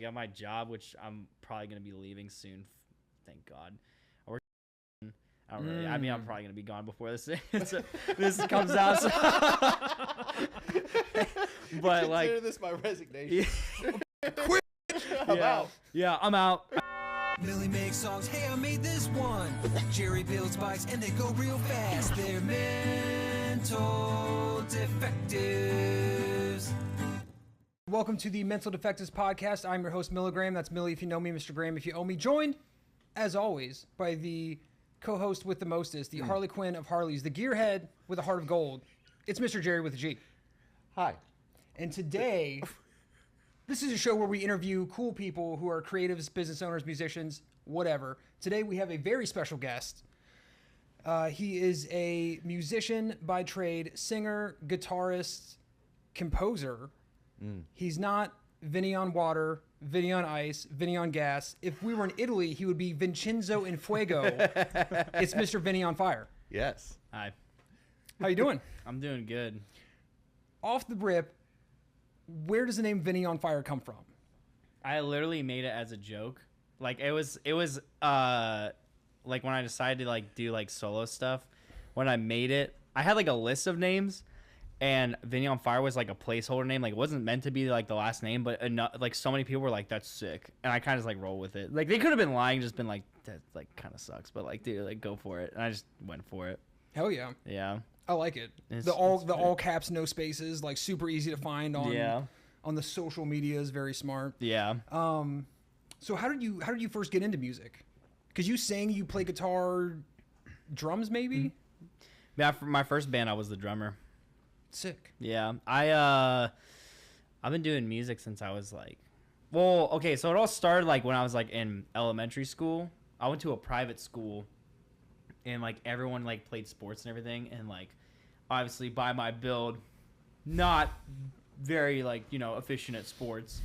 at my job, which I'm probably gonna be leaving soon. Thank God. I work. I don't really. I mean, I'm probably gonna be gone before this this comes out. So. But like, consider this my resignation. Quit. I'm out. Yeah, I'm out. Millie makes songs, hey, I made this one. Jerry builds bikes and they go real fast. They're mental defectives. Welcome to the Mental Defectives Podcast. I'm your host, Milligram. That's Millie if you know me, Mr. Graham if you owe me. Joined, as always, by the co-host with the mostest, the Harley Quinn of Harleys, the gearhead with a heart of gold. It's Mr. Jerry with a G. Hi. And today, this is a show where we interview cool people who are creatives, business owners, musicians, whatever. Today we have a very special guest. He is a musician by trade, singer, guitarist, composer. He's not Vinny on water, Vinny on ice, Vinny on gas. If we were in Italy, he would be Vincenzo in fuego. It's Mr. Vinny on fire. Yes. Hi. How you doing? I'm doing good. Off the rip, where does the name Vinny on fire come from? I literally made it as a joke. Like it was like when I decided to like do like solo stuff. When I made it, I had like a list of names, and Vinny on Fire was like a placeholder name. Like it wasn't meant to be like the last name, but enough, like so many people were like, "That's sick," and I kind of just like roll with it. Like they could have been lying, just been like, "That like kind of sucks," but like, dude, like go for it, and I just went for it. Hell yeah. Yeah. I like it. It's all caps, no spaces, like super easy to find on on the social media is very smart. Yeah. So how did you first get into music? Because you sing, you play guitar, drums maybe? Yeah, for my first band I was the drummer. Sick. Yeah. I've been doing music since I was like, well, okay, so it all started like when I was like in elementary school. I went to a private school, and like everyone like played sports and everything, and like obviously by my build, not very like, you know, efficient at sports.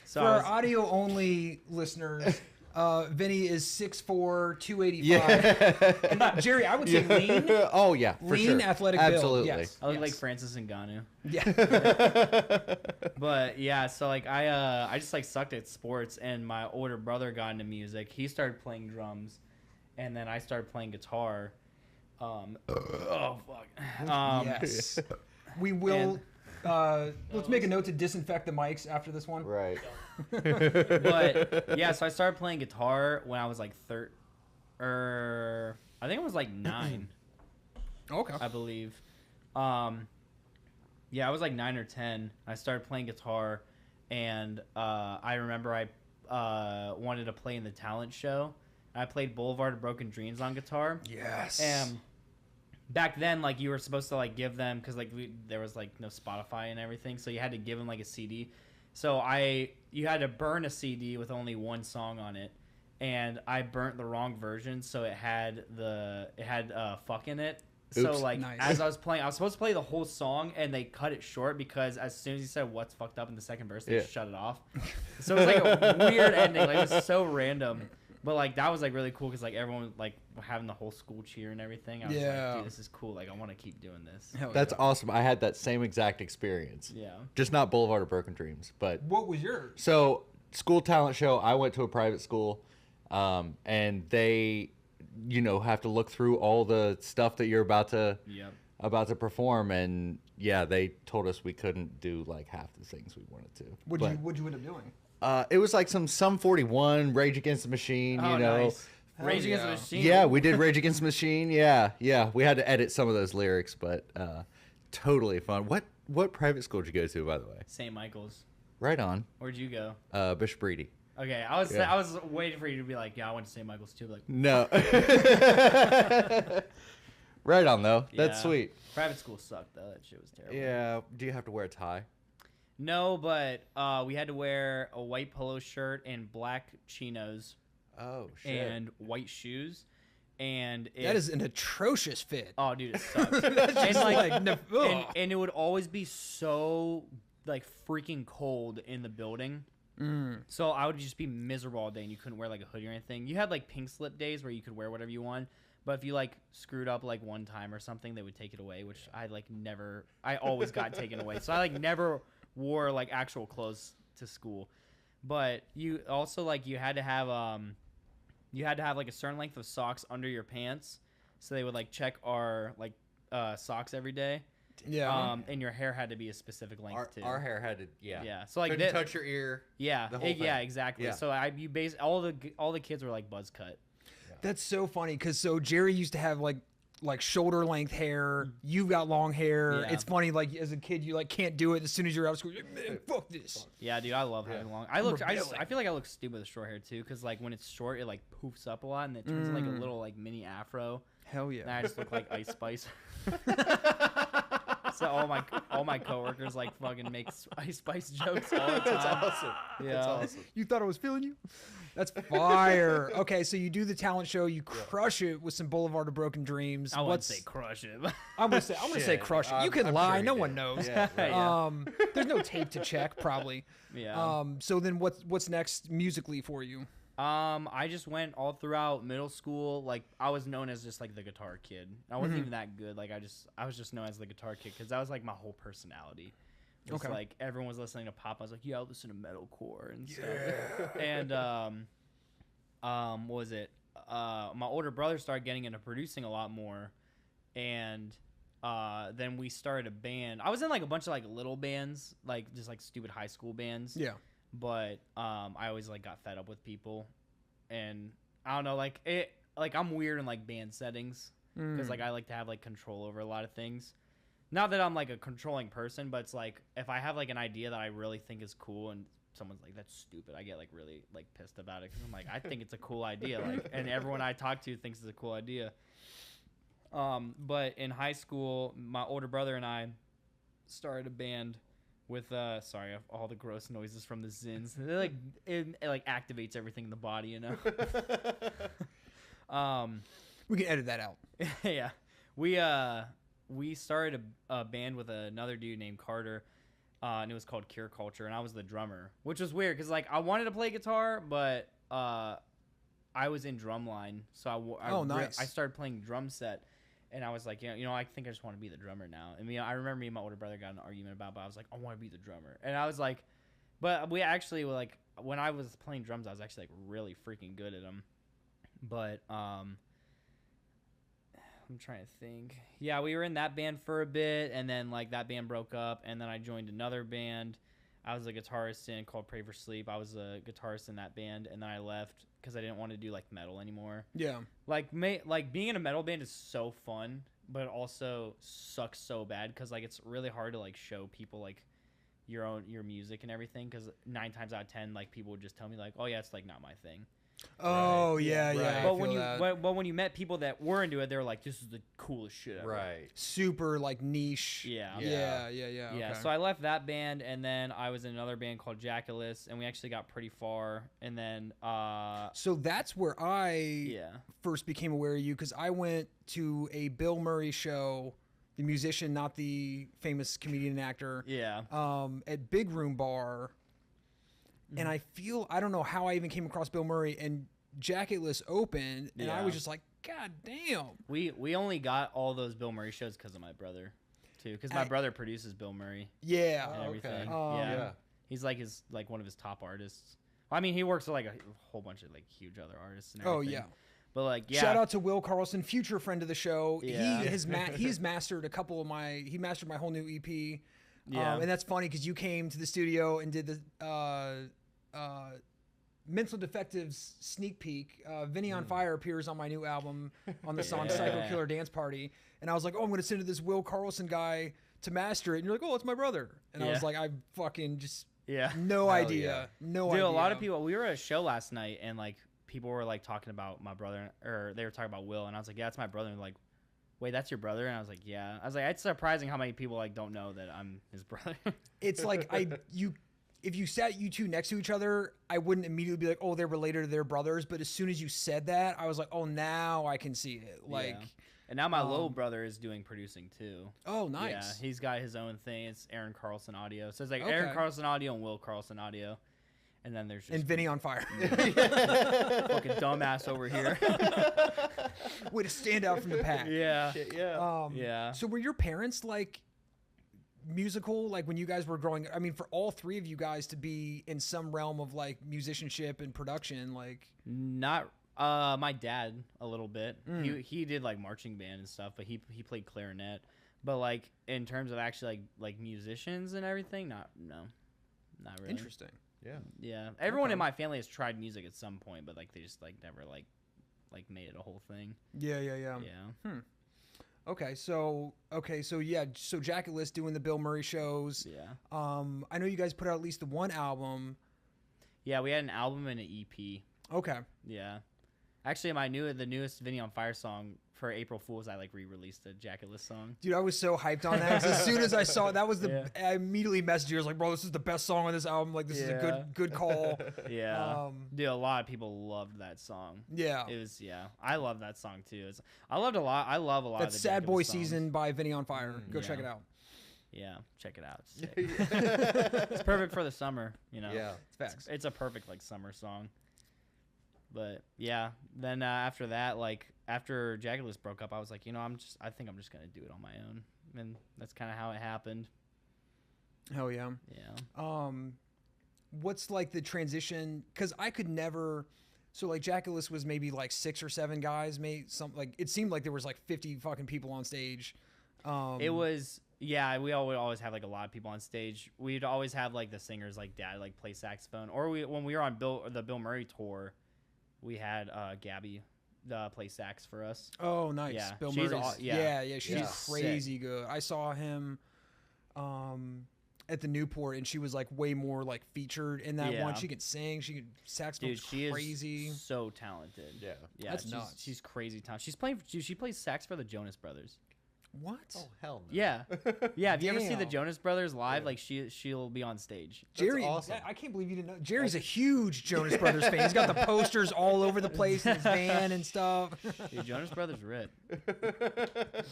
So For our audio only listeners, Vinny is 6'4", 285. Yeah. Jerry, I would say lean. Oh yeah, for Lean, sure. athletic build. Absolutely. Yes. I look yes. like Francis Ngannou. Yeah. But yeah, so like I just like sucked at sports, and my older brother got into music. He started playing drums, and then I started playing guitar. Oh fuck. Yes. We will. Let's make a note to disinfect the mics after this one. Right. But yeah, so I started playing guitar when I was like I think it was like 9. Okay. I believe. Yeah, I was like 9 or 10. I started playing guitar, and I remember I wanted to play in the talent show. I played Boulevard of Broken Dreams on guitar. Yes. And back then, like, you were supposed to like give them, because like there was like no Spotify and everything, so you had to give them like a CD. So you had to burn a CD with only one song on it, and I burnt the wrong version, so it had fuck in it. Oops. So like Nice. as I was playing, I was supposed to play the whole song, and they cut it short because as soon as he said what's fucked up in the second verse, they just shut it off. So it was like a weird ending. Like it was so random. But like that was like really cool because like everyone like having the whole school cheer and everything. I was like, dude, this is cool. Like I want to keep doing this. Hell That's yeah. awesome. I had that same exact experience. Yeah. Just not Boulevard of Broken Dreams, but What was yours? so school talent show. I went to a private school, and they, you know, have to look through all the stuff that you're about to perform, and yeah, they told us we couldn't do like half the things we wanted to. What'd you end up doing? It was like some 41, Rage Against the Machine, you know. Nice. Rage Against the Machine. Yeah, we did Rage Against the Machine. Yeah. We had to edit some of those lyrics, but totally fun. What private school did you go to, by the way? St. Michael's. Right on. Where'd you go? Bishop Reedy. Okay, I was waiting for you to be like, yeah, I went to St. Michael's too. Like, No. Right on, though. That's yeah. sweet. Private school sucked though. That shit was terrible. Yeah. Do you have to wear a tie? No, but we had to wear a white polo shirt and black chinos Oh, shit. and white shoes. And That is an atrocious fit. Oh, dude, it sucks. That's and, just like, ugh. and it would always be so like freaking cold in the building. So I would just be miserable all day, and you couldn't wear like a hoodie or anything. You had like pink slip days where you could wear whatever you want, but if you like screwed up like one time or something, they would take it away, which I like never. I always got taken away, so I like never wore like actual clothes to school. But you also like you had to have like a certain length of socks under your pants, so they would like check our like socks every day. Yeah. And your hair had to be a specific length too. Our hair had to, yeah. Yeah. So like couldn't touch your ear. Yeah. The whole thing. Yeah. Exactly. Yeah. So you base all the kids were like buzz cut. That's so funny because Jerry used to have like shoulder length hair. You've got long hair. Yeah. It's funny, like as a kid, you like can't do it. As soon as you're out of school, you're like, man, fuck this. Yeah, dude, I love having long. I feel like I look stupid with short hair too, because like when it's short, it like poofs up a lot and it turns into like a little like mini afro. Hell yeah. And I just look like Ice Spice. So all my coworkers like fucking make Ice Spice jokes all the time. That's awesome. Yeah. That's awesome. You thought I was feeling you? That's fire. Okay, so you do the talent show, you crush it with some Boulevard of Broken Dreams. I wouldn't say crush it. I'm gonna say crush it. You can I'm lie, sure no you one did. knows. Yeah, There's no tape to check, probably. Yeah. So then what's next musically for you? I just went all throughout middle school. Like I was known as just like the guitar kid. I wasn't even that good. Like I was just known as the guitar kid because that was like my whole personality. It was like everyone was listening to pop. I was like, yeah, I'll listen to metalcore and stuff. And what was it? My older brother started getting into producing a lot more, and then we started a band. I was in like a bunch of like little bands, like just like stupid high school bands. Yeah. But I always like got fed up with people, and I don't know, like I'm weird in like band settings because like I like to have like control over a lot of things. Not that I'm like a controlling person, but it's like if I have like an idea that I really think is cool and someone's like that's stupid, I get like really like pissed about it because I'm like I think it's a cool idea, like, and everyone I talk to thinks it's a cool idea. But in high school, my older brother and I started a band with sorry, all the gross noises from the Zins. They're like it like activates everything in the body, you know. We can edit that out. Yeah, we started a band with another dude named Carter, and it was called Cure Culture, and I was the drummer, which was weird because like I wanted to play guitar, but I was in drumline, so nice. I started playing drum set. And I was like, you know, I think I just want to be the drummer now. I mean, I remember me and my older brother got in an argument about it, but I was like, I want to be the drummer. And I was like, but we actually were like, when I was playing drums, I was actually like really freaking good at them. But I'm trying to think. Yeah, we were in that band for a bit, and then like that band broke up, and then I joined another band. I was a guitarist in called Pray for Sleep. I was a guitarist in that band, and then I left because I didn't want to do like metal anymore. Yeah. Like being in a metal band is so fun, but it also sucks so bad because like it's really hard to like show people like your music and everything because 9 times out of 10 like people would just tell me like, oh yeah, it's like not my thing. Oh yeah. But when you met people that were into it, they were like, this is the coolest shit ever. Right. Super like niche. Yeah. Yeah. Yeah, Okay. so I left that band, and then I was in another band called Jackalus, and we actually got pretty far. And then, So that's where I first became aware of you because I went to a Bill Murray show, the musician, not the famous comedian and actor. Yeah. At Big Room Bar. And I don't know how I even came across Bill Murray, and Jacketless opened, and I was just like, God damn. We only got all those Bill Murray shows because of my brother, too, because my brother produces Bill Murray. Yeah. And everything. Okay. Yeah. He's like one of his top artists. I mean, he works with like a whole bunch of like huge other artists and everything. Oh yeah. But like, yeah. Shout out to Will Carlson, future friend of the show. Yeah. He's mastered he mastered my whole new EP. Yeah. And that's funny because you came to the studio and did the Mental Defective's sneak peek. Vinny on Fire appears on my new album on the song Psycho Killer Dance Party. And I was like, oh, I'm going to send it to this Will Carlson guy to master it. And you're like, oh, it's my brother. And I was like, I fucking just no idea. No idea. Dude, a lot of people, we were at a show last night and like people were like talking about my brother, or they were talking about Will. And I was like, yeah, it's my brother. And they're like, wait, that's your brother? And I was like, yeah. I was like, it's surprising how many people like don't know that I'm his brother. It's like if you sat you two next to each other, I wouldn't immediately be like, oh, they're related to their brothers. But as soon as you said that, I was like, oh, now I can see it. Like, and now my little brother is doing producing too. Oh, nice. Yeah, he's got his own thing. It's Aaron Carlson Audio. So it's like Aaron Carlson Audio and Will Carlson Audio. And then there's just and Vinny on Fire. Fucking dumbass over here. Way to stand out from the pack. Yeah. Yeah. Yeah. So were your parents like musical? Like when you guys were growing, I mean, for all three of you guys to be in some realm of like musicianship and production, like Not my dad a little bit. He did like marching band and stuff, but he played clarinet. But like in terms of actually like musicians and everything, not really. interesting. Yeah. Everyone in my family has tried music at some point, but like they just like never like made it a whole thing. Yeah. Yeah. Okay, so Jacket List doing the Bill Murray shows. Yeah. I know you guys put out at least the one album. Yeah, we had an album and an EP. Okay. Yeah. Actually, the newest Vinny on Fire song for April Fools, I like re-released a Jacket List song. Dude, I was so hyped on that. 'Cause as soon as I saw it, that was I immediately messaged you. I was like, bro, this is the best song on this album. Like, this is a good call. Yeah. Dude, a lot of people loved that song. Yeah. It was, I love that song too. I love a lot of That's the Sad Jacket Boy List songs. Season by Vinny on Fire. Go check it out. Yeah, check it out. It's sick. It's perfect for the summer, you know. Yeah. It's facts. It's a perfect like summer song. But yeah, then after that, like after Jagged List broke up, I was like, I think I'm just gonna do it on my own, and that's kind of how it happened. Hell yeah. Yeah. What's like the transition? Because I could never. So like Jacket List was maybe like 6 or 7 guys. It seemed like there was like 50 fucking people on stage. It was. Yeah, we would always have like a lot of people on stage. We'd always have like the singers like dad like play saxophone, or when we were on the Bill Murray tour, we had Gabby play sax for us. Oh, nice. Yeah, Bill she's Murray's. She's sick. crazy good. I saw him at the Newport, and she was like way more like featured in that one. She could sing, she could saxophone. Dude, she crazy. is so talented. Yeah. Yeah, That's nuts. She's crazy talented. She plays sax for the Jonas Brothers. What? Oh hell no. Yeah, yeah. If you ever see the Damn. Jonas Brothers live, like she'll be on stage. Jerry, awesome. I can't believe you didn't know. Jerry's a huge Jonas Brothers fan. He's got the posters all over the place in his van and stuff. Dude, Jonas Brothers rip.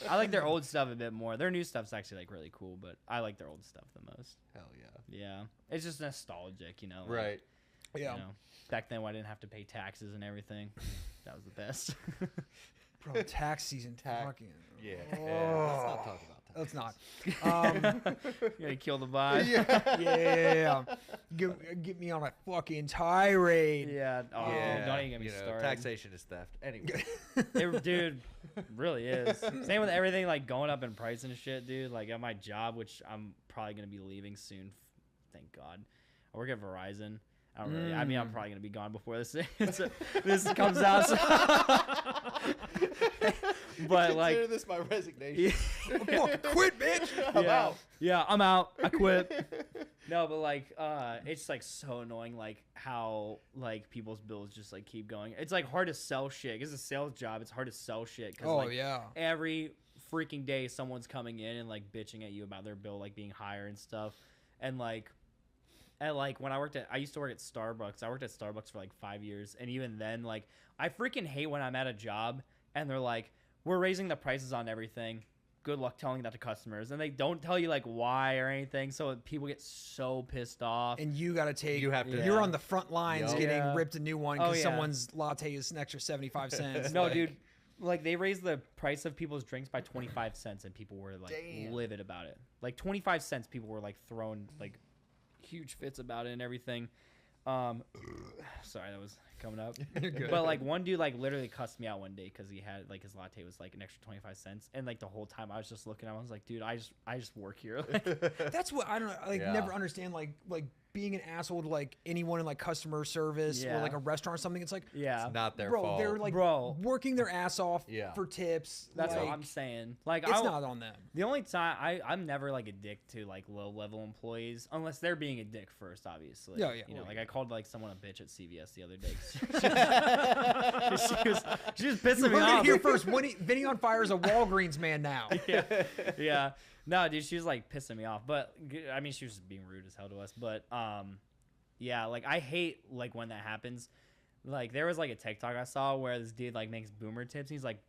I like their old stuff a bit more. Their new stuff's actually like really cool, but I like their old stuff the most. Hell yeah. Yeah, it's just nostalgic, you know. Like, Right. Yeah. You know, back then, when I didn't have to pay taxes and everything. That was the best. Bro, tax season. Fucking. Yeah. Let's not talk about that. Let's not. You gotta kill the vibe. Yeah. Get me on a fucking tirade. Yeah. Oh, dude, don't even get me started. Taxation is theft. Anyway. Dude, really is. Same with everything like going up in price and shit, dude. Like at my job, which I'm probably gonna be leaving soon. Thank God. I work at Verizon. I don't really. I mean, I'm probably gonna be gone before this this comes out. So. But like, consider this my resignation. Quit, bitch. I'm out. Yeah, I'm out. I quit. No, but like, it's like so annoying, like how like people's bills just like keep going. It's like hard to sell shit. It's a sales job. It's hard to sell shit. Every freaking day, someone's coming in and like bitching at you about their bill like being higher and stuff. And like, when I used to work at Starbucks. I worked at Starbucks for like 5 years, and even then, like, I freaking hate when I'm at a job and they're like, "We're raising the prices on everything." Good luck telling that to customers, and they don't tell you like why or anything, so people get so pissed off. And you gotta take. You have to. You're on the front lines getting Yeah. ripped a new one because someone's latte is an extra 75 cents. No, like, dude. Like, they raised the price of people's drinks by 25 cents, and people were like livid about it. Like 25 cents, people were like throwing like huge fits about it and everything. Sorry, that was coming up. But like one dude like literally cussed me out one day because he had like his latte was like an extra 25 cents, and like the whole time I was just looking at him, I was like, dude, I just work here. Like, that's what I don't like. Never understand like being an asshole to like anyone in like customer service or like a restaurant or something. It's like It's not their bro, fault. they're like working their ass off for tips. That's like, what I'm saying. Like, it's not on them. The only time I'm never like a dick to like low level employees unless they're being a dick first, obviously. Yeah. You know, like I called like someone a bitch at CVS the other day. she was pissing me off. Here first, Vinny on Fire is a Walgreens man now. Yeah. No, dude, she was like pissing me off. But I mean, she was just being rude as hell to us. But yeah, like I hate like when that happens. Like there was like a TikTok I saw where this dude like makes boomer tips. He's like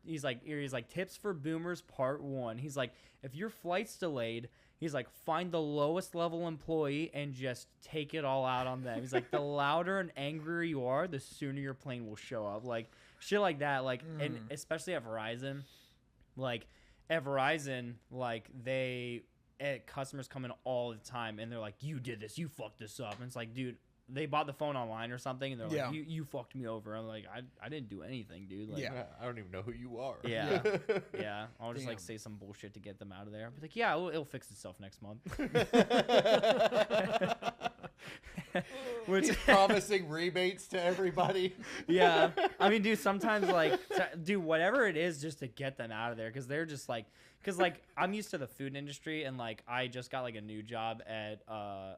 he's like tips for boomers part 1. He's like, if your flight's delayed, he's like, find the lowest level employee and just take it all out on them. He's like, the louder and angrier you are, the sooner your plane will show up. Like shit like that. Like and especially at Verizon, like they customers come in all the time and they're like, you did this, you fucked this up. And it's like, dude, they bought the phone online or something and they're like, you fucked me over. I'm like, I didn't do anything, dude. Like, I don't even know who you are. Yeah. I'll just like say some bullshit to get them out of there. I'll be like, yeah, it'll fix itself next month. Which promising rebates to everybody. Yeah. I mean, dude, sometimes like do whatever it is just to get them out of there. Cause they're just like, I'm used to the food industry and like, I just got like a new job at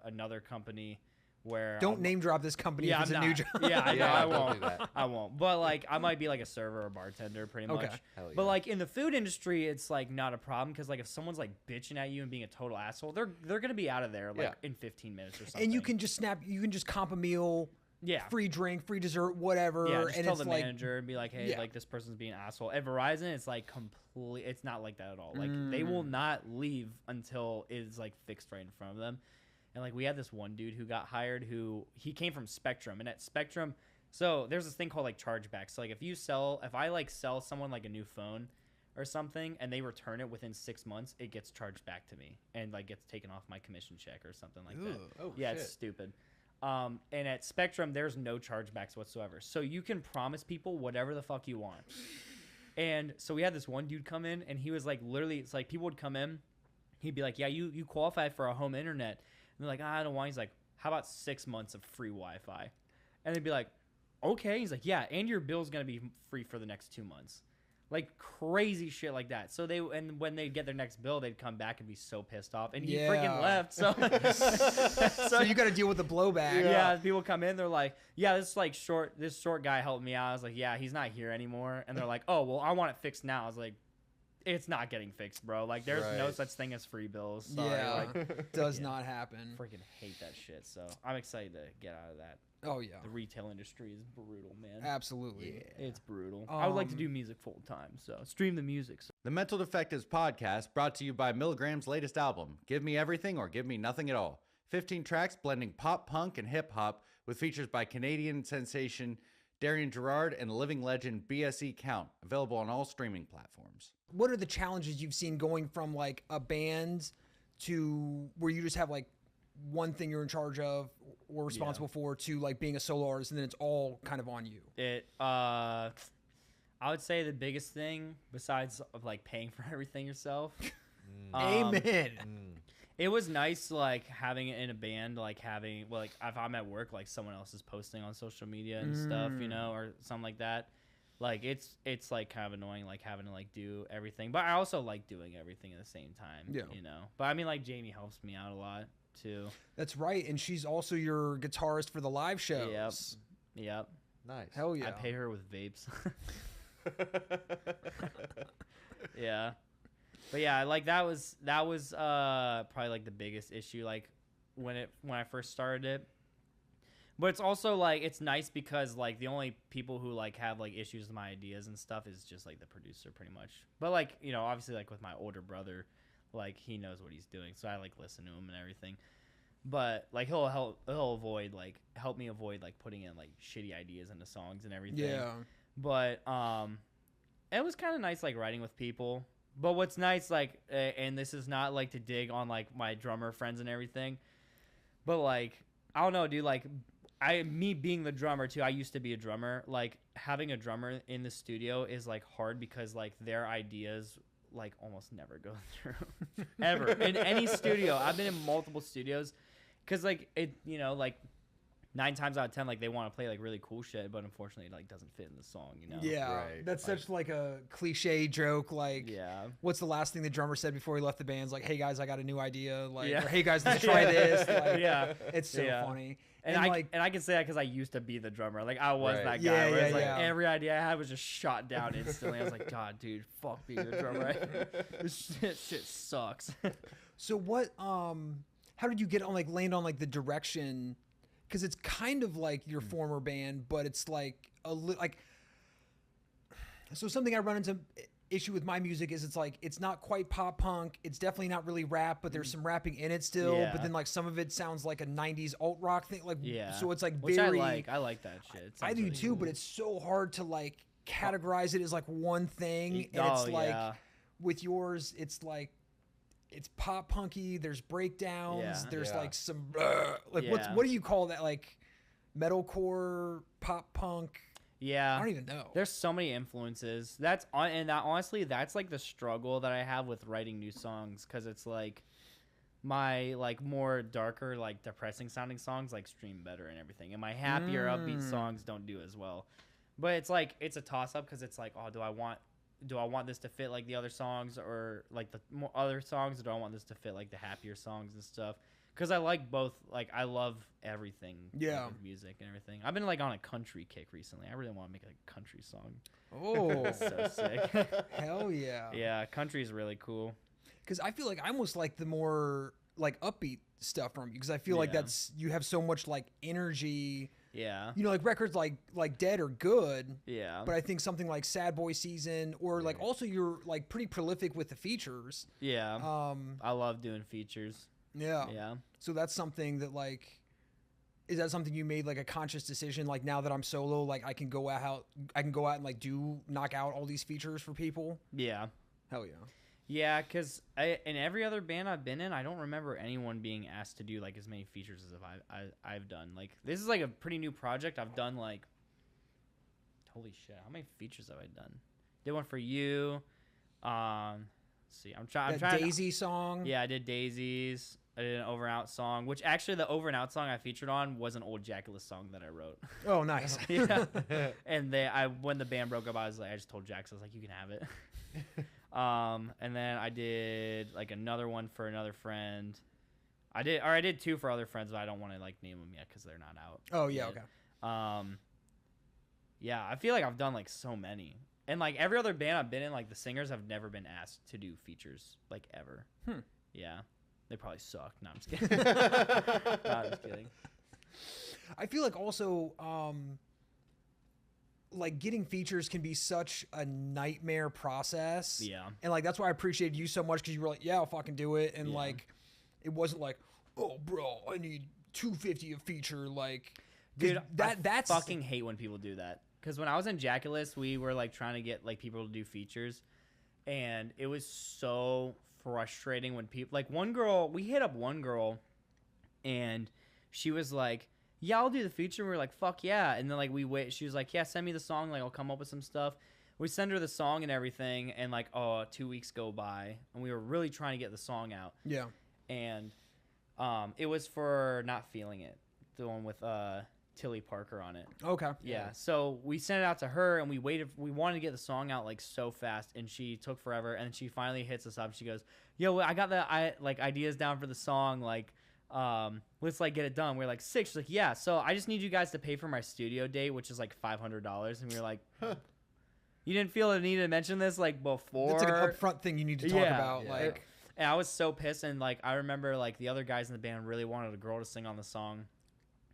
another company where don't name drop this company if it's a new job. Yeah, I won't. I won't. But like, I might be like a server or bartender, pretty much. Hell yeah. But like in the food industry, it's like not a problem because like if someone's like bitching at you and being a total asshole, they're gonna be out of there like in 15 minutes or something. And you can just comp a meal. Yeah. Free drink, free dessert, whatever. Yeah, just and tell it's the like, manager and be like, hey, like this person's being an asshole. At Verizon, it's like completely. It's not like that at all. Like they will not leave until it's like fixed right in front of them. And like we had this one dude who got hired who he came from Spectrum, and at Spectrum, so there's this thing called like chargebacks. So like if I like sell someone like a new phone or something and they return it within 6 months, it gets charged back to me and like gets taken off my commission check or something like that. Oh, yeah, shit. It's stupid. And at Spectrum, there's no chargebacks whatsoever. So you can promise people whatever the fuck you want. And so we had this one dude come in and he was like, literally, it's like people would come in. He'd be like, yeah, you qualify for a home internet. And they're like, I don't want. He's like, how about 6 months of free Wi-Fi? And they'd be like, okay. He's like, yeah, and your bill's going to be free for the next 2 months. Like crazy shit like that. So when they get their next bill, they'd come back and be so pissed off. And he freaking left. So so you got to deal with the blowback. Yeah, people come in, they're like, yeah, this short guy helped me out. I was like, yeah, he's not here anymore. And they're like, oh, well, I want it fixed now. I was like, it's not getting fixed, bro. Like, there's no such thing as free bills. Sorry. Yeah, like, does not happen. Freaking hate that shit. So I'm excited to get out of that. Oh yeah, the retail industry is brutal, man. Absolutely, it's brutal. I would like to do music full time, so stream the music. So. The Mental Defectives Podcast, brought to you by Milligram's latest album, Give Me Everything or Give Me Nothing at All. 15 tracks blending pop, punk, and hip hop with features by Canadian sensation Darian Gerard and living legend BSE Count, available on all streaming platforms. What are the challenges you've seen going from like a band to where you just have like one thing you're in charge of or responsible for to like being a solo artist and then it's all kind of on you? I would say the biggest thing besides of like paying for everything yourself. Amen. It was nice like having it in a band, like having like if I'm at work, like someone else is posting on social media and stuff, you know, or something like that. Like it's like kind of annoying like having to like do everything, but I also like doing everything at the same time. You know. But I mean like Jamie helps me out a lot too. That's right, and she's also your guitarist for the live shows. Yep. Nice. Hell yeah. I pay her with vapes. Yeah. But yeah, like that was probably like the biggest issue like when I first started it. But it's also like it's nice because like the only people who like have like issues with my ideas and stuff is just like the producer pretty much. But like, you know, obviously like with my older brother, like he knows what he's doing, so I like listen to him and everything. But like he'll help me avoid like putting in like shitty ideas into songs and everything. Yeah. But it was kind of nice like writing with people. But what's nice like and this is not like to dig on like my drummer friends and everything, but like I don't know, dude, like me being the drummer too, I used to be a drummer. Like having a drummer in the studio is like hard because like their ideas like almost never go through ever in any studio. I've been in multiple studios because like it, you know, like 9 times out of 10 like they want to play like really cool shit, but unfortunately it like doesn't fit in the song, you know. Yeah, that's such like a cliche joke. Like, what's the last thing the drummer said before he left the band? It's like, hey guys, I got a new idea. Like, or, hey guys, let's try this. Like, it's so funny. And I can say that because I used to be the drummer. Like I was that guy. Where it's like every idea I had was just shot down instantly. I was like, God, dude, fuck being a drummer. This shit sucks. So what? How did you get on like land on like the direction? Because it's kind of like your former band, but it's like so something I run into issue with my music is it's like it's not quite pop punk, it's definitely not really rap, but there's some rapping in it still. But then like some of it sounds like a 90s alt rock thing, like so it's like which very I like that shit. I do really too, but it's so hard to like categorize it as like one thing, and it's like with yours, it's like it's pop punky. There's breakdowns. Yeah. There's like some like Yeah. what do you call that? Like metalcore, pop punk. Yeah. I don't even know. There's so many influences. Honestly, that's like the struggle that I have with writing new songs, because it's like my like more darker, like depressing sounding songs like stream better and everything, and my happier upbeat songs don't do as well. But it's like it's a toss up, because it's like, oh, do I want this to fit like the other songs, or like the more other songs, or do I want this to fit like the happier songs and stuff? Because I like both. Like, I love everything. Yeah. Like, music and everything. I've been like on a country kick recently. I really want to make a country song. Oh, So sick. hell yeah. Yeah, country's really cool. Because I feel like I almost like the more like upbeat stuff from you, because I feel like Yeah. that's you have so much like energy. Yeah. You know, like records like Dead are good. Yeah. But I think something like Sad Boy Season, or like also you're like pretty prolific with the features. Yeah. I love doing features. Yeah. Yeah. So that's something that like, is that something you made like a conscious decision? Like, now that I'm solo, like I can go out and like knock out all these features for people. Yeah. Hell yeah. Yeah, because in every other band I've been in, I don't remember anyone being asked to do like as many features as I've done. Like, this is like a pretty new project. I've done like, holy shit, how many features have I done? Did one for you. Let's see, I'm trying. Daisy song. Yeah, I did Daisies. I did an Over and Out song, which actually the Over and Out song I featured on was an old Jackalus song that I wrote. Oh, nice. Yeah. And when the band broke up, I just told Jax, I was like, you can have it. And then I did like another one for another friend. I did two for other friends, but I don't want to like name them yet because they're not out. Oh yeah, yet. okay. Yeah, I feel like I've done like so many, and like every other band I've been in, like the singers have never been asked to do features like ever. Yeah, they probably suck. No, I'm just kidding. No, I'm just kidding. I feel like also, like getting features can be such a nightmare process. Yeah. And like, that's why I appreciated you so much, because you were like, yeah, I'll fucking do it. And like, it wasn't like, oh bro, I need $250 a feature. Like, Dude, that's I fucking hate when people do that. Because when I was in Jackalus, we were like trying to get like people to do features, and it was so frustrating when people like we hit up one girl, and she was like, yeah, I'll do the feature. And we were like, fuck yeah. And then like we wait. She was like, yeah, send me the song. Like, I'll come up with some stuff. We send her the song and everything, and like, 2 weeks go by, and we were really trying to get the song out. Yeah. And it was for Not Feeling It, the one with Tilly Parker on it. Okay. Yeah. So we sent it out to her, and we waited. We wanted to get the song out like so fast, and she took forever. And she finally hits us up. She goes, "Yo, I got the ideas down for the song. Like, let's like get it done." We're like, sick. She's like, "Yeah." So I just need you guys to pay for my studio date, which is like $500. And we were like, "You didn't feel the need to mention this like before?" It's like an upfront thing you need to talk about. Yeah. Like, and I was so pissed. And like, I remember like the other guys in the band really wanted a girl to sing on the song.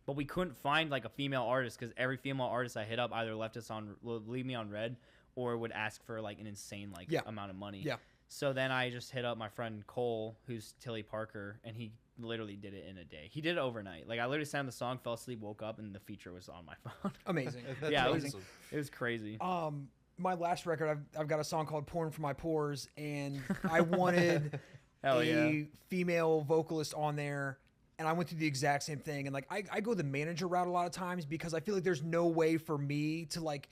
But we couldn't find like a female artist, because every female artist I hit up either leave me on red, or would ask for like an insane amount of money. Yeah. So then I just hit up my friend Cole, who's Tilly Parker, and he literally did it in a day. He did it overnight. Like, I literally sang the song, fell asleep, woke up, and the feature was on my phone. amazing. Yeah, awesome. it was crazy. My last record, I've got a song called "Porn for My Pores," and I wanted Hell a yeah. female vocalist on there. And I went through the exact same thing. And like, I go the manager route a lot of times, because I feel like there's no way for me to like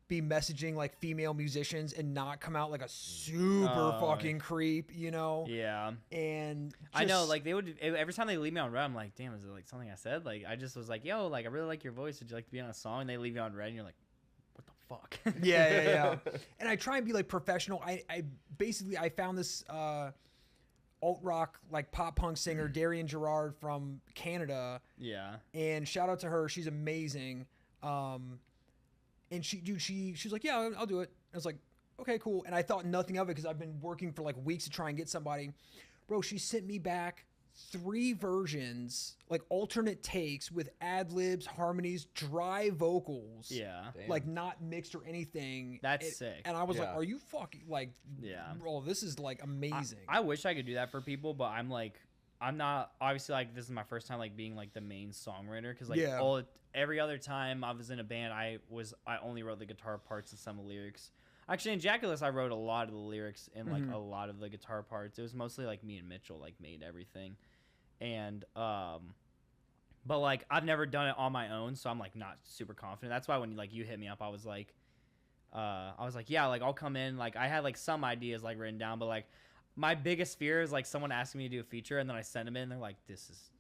be messaging like female musicians and not come out like a super fucking creep, you know? Yeah. And I know, like, they would, every time they leave me on red, I'm like, damn, is it like something I said? Like, I just was like, yo, like, I really like your voice. Would you like to be on a song? And they leave you on red, and you're like, what the fuck? yeah. And I try and be like professional. I basically found this alt rock like pop punk singer Darian Gerard from Canada. Yeah. And shout out to her, she's amazing. And she's like, yeah, I'll do it. I was like, okay, cool. And I thought nothing of it, because I've been working for like weeks to try and get somebody. Bro, she sent me back 3 versions, like alternate takes with ad libs, harmonies, dry vocals. Yeah. Damn. Like not mixed or anything. That's sick. And I was like, Yeah. are you fucking like, Yeah. bro, this is like amazing. I wish I could do that for people, but I'm not, obviously, like, this is my first time like being like the main songwriter, because like every other time I was in a band, I only wrote the guitar parts and some of the lyrics. Actually, in Jackalus, I wrote a lot of the lyrics and like a lot of the guitar parts. It was mostly like me and Mitchell like made everything, and but like I've never done it on my own, so I'm like not super confident. That's why when like you hit me up, I was like, yeah, like I'll come in. Like I had like some ideas like written down, but like my biggest fear is like someone asking me to do a feature and then I send them in and they're like, this is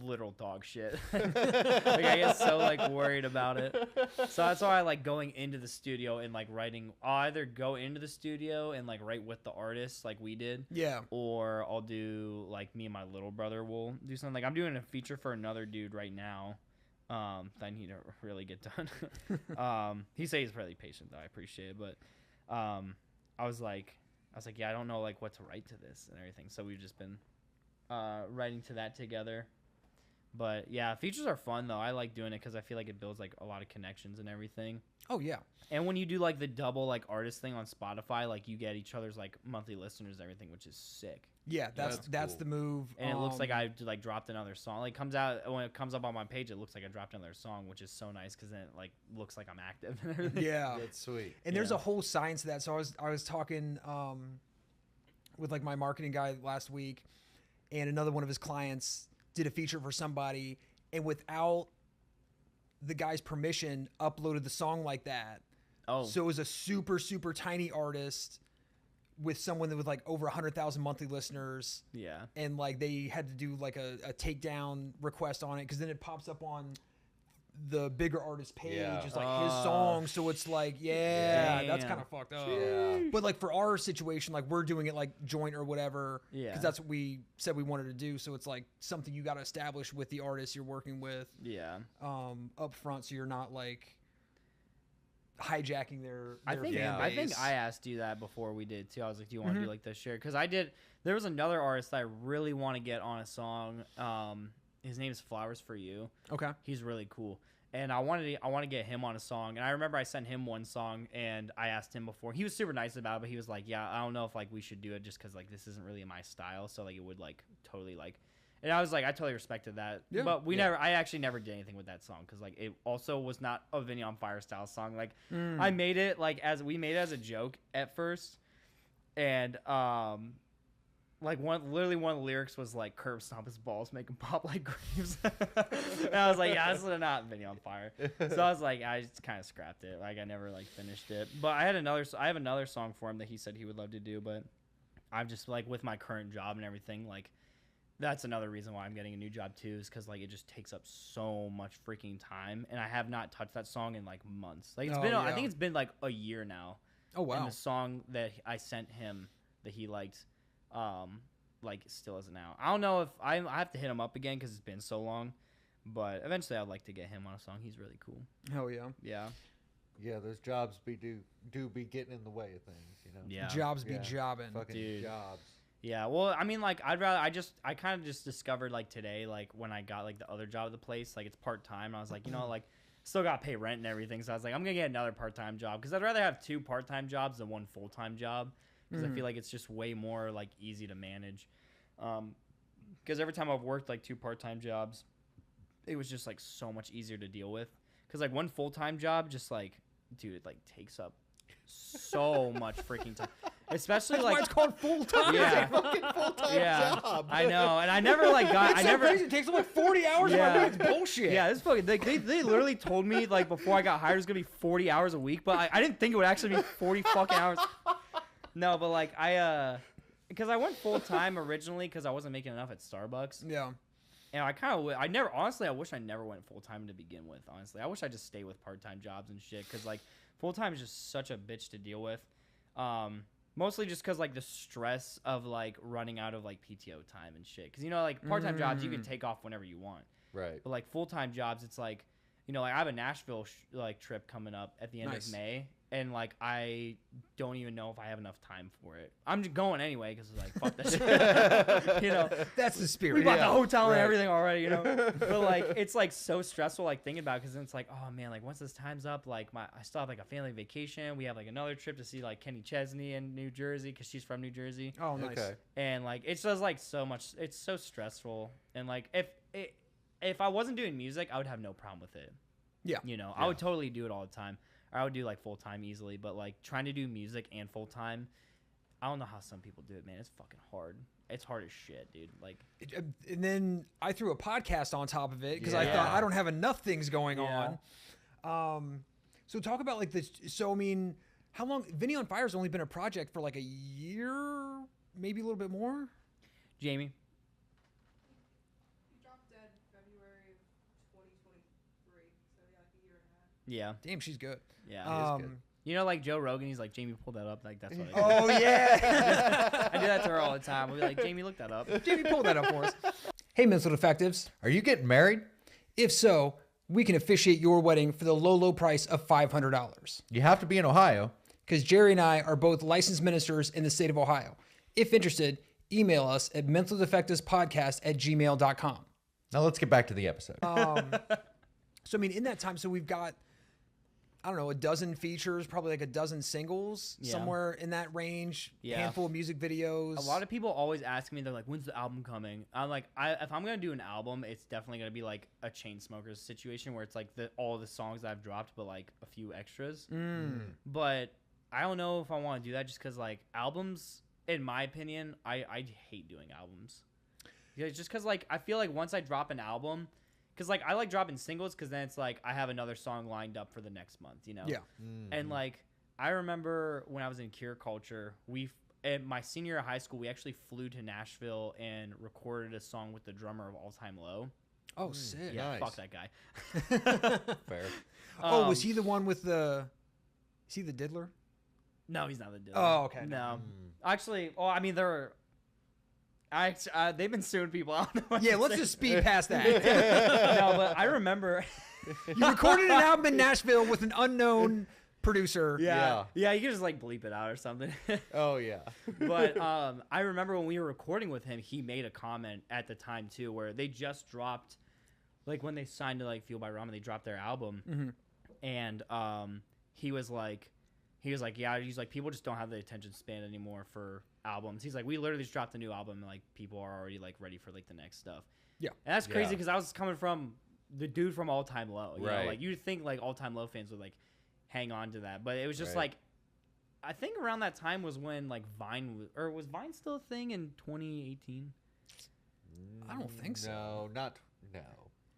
literal dog shit. Like I get so like worried about it. So that's why I like going into the studio and like writing. I'll either go into the studio and like write with the artist like we did. Yeah. Or I'll do like me and my little brother will do something. Like I'm doing a feature for another dude right now. That I need to really get done. He said he's really patient though. I appreciate it. But I was like, yeah, I don't know like what to write to this and everything. So we've just been writing to that together. But yeah, features are fun though. I like doing it because I feel like it builds like a lot of connections and everything. Oh yeah. And when you do like the double like artist thing on Spotify, like you get each other's like monthly listeners and everything, which is sick. Yeah, that's cool. the move. And it looks like I like dropped another song. Like comes out when it comes up on my page, it looks like I dropped another song, which is so nice because then it like looks like I'm active and everything. Yeah, That's sweet. And there's a whole science to that. So I was talking with like my marketing guy last week, and another one of his clients did a feature for somebody, and without the guy's permission, uploaded the song like that. Oh, So it was a super, super tiny artist with someone that was like over 100,000 monthly listeners. yeah. And like they had to do like a takedown request on it because then it pops up on the bigger artist page. Yeah. It's like his song. So it's like, that's Damn. kind of fucked up. Yeah. But like for our situation, like we're doing it like joint or whatever. Yeah. Because that's what we said we wanted to do. So it's like something you got to establish with the artist you're working with Yeah. up front. So you're not like hijacking their I think fan I think base. I asked you that before we did too. I was like, "Do you want to do like the share?" Because I did. There was another artist that I really want to get on a song. His name is Flowers for You. Okay. He's really cool, and I want to get him on a song. And I remember I sent him one song, and I asked him before. He was super nice about it, but he was like, "Yeah, I don't know if like we should do it just because like this isn't really my style. So like it would like totally like." And I was like, I totally respected that. Yeah. But I actually never did anything with that song because like it also was not a Vinny on Fire style song. Like I made it like we made it as a joke at first, and like literally one of the lyrics was like curb stomp his balls, make him pop like grapes. And I was like, yeah, this is not Vinny on Fire. So I was like, I just kind of scrapped it. Like I never like finished it. But I have another song for him that he said he would love to do, but I'm just like with my current job and everything like. That's another reason why I'm getting a new job too, is because like it just takes up so much freaking time, and I have not touched that song in like months. Like it's been, I think it's been like a year now. Oh wow. And the song that I sent him that he liked, like still isn't out. I don't know if I have to hit him up again because it's been so long, but eventually I'd like to get him on a song. He's really cool. Hell yeah. Yeah. Yeah, those jobs do be getting in the way of things, you know. Yeah. Jobs be jobbing. Fucking Dude. jobs. Yeah, well, I mean, like, I kind of just discovered, like, today, like, when I got, like, the other job at the place, like, it's part-time. I was like, you know, like, still got to pay rent and everything. So I was like, I'm going to get another part-time job. Because I'd rather have 2 part-time jobs than 1 full-time job. Because I feel like it's just way more, like, easy to manage. Because every time I've worked, like, 2 part-time jobs, it was just, like, so much easier to deal with. Because, like, 1 full-time job just, like, dude, it, like, takes up so much freaking time. Especially That's like why it's called full time. Yeah. Fucking full-time job. I know, and I never like got. It's crazy. It takes them like 40 hours. Yeah. It's bullshit. Yeah, this fucking. They literally told me like before I got hired it was gonna be 40 hours a week, but I didn't think it would actually be 40 fucking hours. No, but like because I went full time originally because I wasn't making enough at Starbucks. Yeah. And I wish I never went full time to begin with. Honestly, I wish I just stayed with part time jobs and shit because like full time is just such a bitch to deal with. Mostly just because, like, the stress of, like, running out of, like, PTO time and shit. Because, you know, like, part-time jobs, you can take off whenever you want. Right. But, like, full-time jobs, it's, like, you know, like, I have a Nashville, trip coming up at the end of May. And, like, I don't even know if I have enough time for it. I'm just going anyway because, like, fuck that shit. You know? That's the spirit. We bought the hotel and everything already, you know? But, like, it's, like, so stressful, like, thinking about it because then it's like, oh, man, like, once this time's up, like, I still have, like, a family vacation. We have, like, another trip to see, like, Kenny Chesney in New Jersey because she's from New Jersey. Oh, nice. Okay. And, like, it's just, like, so much. It's so stressful. And, like, if I wasn't doing music, I would have no problem with it. Yeah. You know? I would totally do it all the time. or I would do like full time easily. But like trying to do music and full time, I don't know how some people do it, man. It's fucking hard. It's hard as shit, dude. Like, and then I threw a podcast on top of it because I thought I don't have enough things going on. So talk about like this. So I mean, how long? Vinny on Fire's only been a project for like a year, maybe a little bit more. Jamie. He dropped dead February of 2023, so yeah, like a year and a half. Yeah. Damn, she's good. Yeah. You know, like Joe Rogan, he's like, Jamie, pull that up. Like, that's what I do. Oh, yeah. I do that to her all the time. We'll be like, Jamie, look that up. Jamie, pull that up for us. Hey, Mental Defectives. Are you getting married? If so, we can officiate your wedding for the low, low price of $500. You have to be in Ohio. Because Jerry and I are both licensed ministers in the state of Ohio. If interested, email us at mentaldefectivespodcast@gmail.com. Now let's get back to the episode. So, I mean, in that time, so we've got, I don't know, a dozen features, probably like a dozen singles, somewhere in that range, handful of music videos. A lot of people always ask me, they're like, when's the album coming? I'm like, if I'm going to do an album, it's definitely going to be like a Chainsmokers situation where it's like all the songs that I've dropped, but like a few extras. But I don't know if I want to do that just because like albums, in my opinion, I hate doing albums. Just because like I feel like once I drop an album, because like I like dropping singles because then it's like I have another song lined up for the next month, you know? Yeah. And like I remember when I was in Cure Culture, at my senior year of high school, we actually flew to Nashville and recorded a song with the drummer of All Time Low. Oh, sick. Yeah, Nice. fuck that guy. Fair. Oh, was he the one with the... Is he the diddler? No, he's not the dude. Oh, okay. No. Actually, well, I mean, they've been suing people. I don't know what Yeah, to let's say. just speed past that. No, but I remember. You recorded an album in Nashville with an unknown producer. Yeah, you can just like bleep it out or something. Oh, yeah. But I remember when we were recording with him, he made a comment at the time too, where they just dropped, like when they signed to like Fueled by Ramen, they dropped their album, and he was like, yeah, he's like, people just don't have the attention span anymore for albums. He's like, we literally just dropped a new album, and like people are already like ready for like the next stuff. Yeah, and that's crazy because I was coming from the dude from All Time Low. You know, Right. like you'd think like All Time Low fans would like hang on to that, but it was just like, I think around that time was when like Vine was Vine still a thing in 2018? I don't think so. No.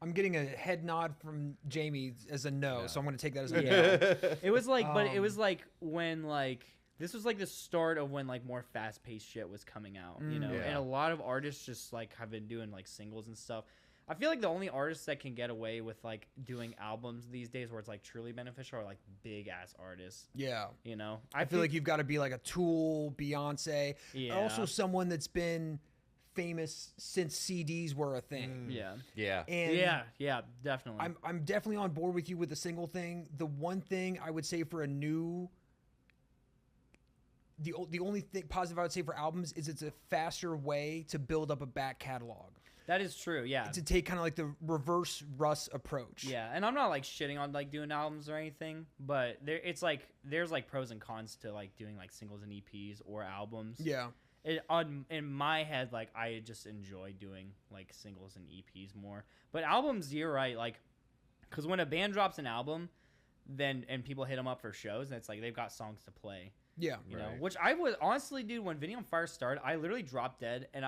I'm getting a head nod from Jamie as a no, so I'm going to take that as a no. Yeah. It was like, but it was like when like this was like the start of when like more fast paced shit was coming out, you know, and a lot of artists just like have been doing like singles and stuff. I feel like the only artists that can get away with like doing albums these days where it's like truly beneficial are like big ass artists. Yeah. You know, I feel like you've got to be like a Tool, Beyonce, also someone that's been famous since CDs were a thing. Yeah. And yeah, definitely. I'm definitely on board with you with the single thing. The one thing I would say for a new, the only thing positive I would say for albums is it's a faster way to build up a back catalog. That is true, yeah. To take kind of like the reverse Russ approach. Yeah, and I'm not like shitting on like doing albums or anything, but there's like pros and cons to like doing like singles and EPs or albums. Yeah. In my head, like I just enjoy doing like singles and EPs more, but albums, you're right, like because when a band drops an album, and people hit them up for shows, and it's like they've got songs to play. Yeah, you know, which I would honestly, dude, when Vinny on Fire started, I literally dropped dead, and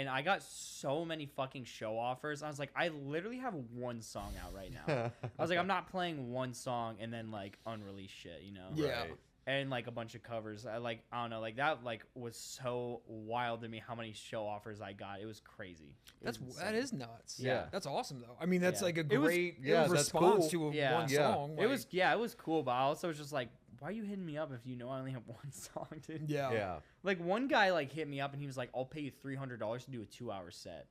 I got so many fucking show offers. I was like, I literally have one song out right now. I was like, I'm not playing one song and then like unreleased shit, you know? Yeah. Right. And like a bunch of covers. I don't know, like that like was so wild to me how many show offers I got. It was crazy. That is nuts. Yeah. That's awesome though. I mean, that's like a It was- great that's response cool. to one song. It was it was cool, but I also was just like, why are you hitting me up if you know I only have one song, dude? Yeah. Like one guy like hit me up and he was like, I'll pay you $300 to do a 2-hour set.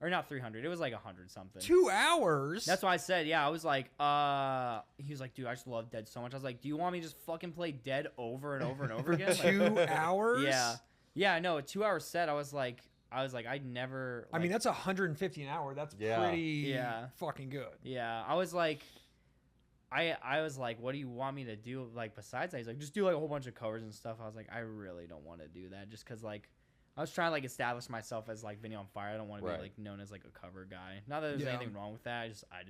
Or not 300, it was like 100 something. 2 hours? That's why I said, yeah, I was like, he was like, dude, I just love Dead so much. I was like, do you want me to just fucking play Dead over and over and over again? Like, 2 hours? Yeah. Yeah, no, a 2-hour set, I was like, I'd never. I mean, that's $150 an hour. That's pretty fucking good. Yeah, I was like, I was like, what do you want me to do? Like, besides that, he's like, just do like a whole bunch of covers and stuff. I was like, I really don't want to do that just because, like, I was trying to like establish myself as like Vinny on Fire. I don't want to be like known as like a cover guy. Not that there's anything wrong with that. I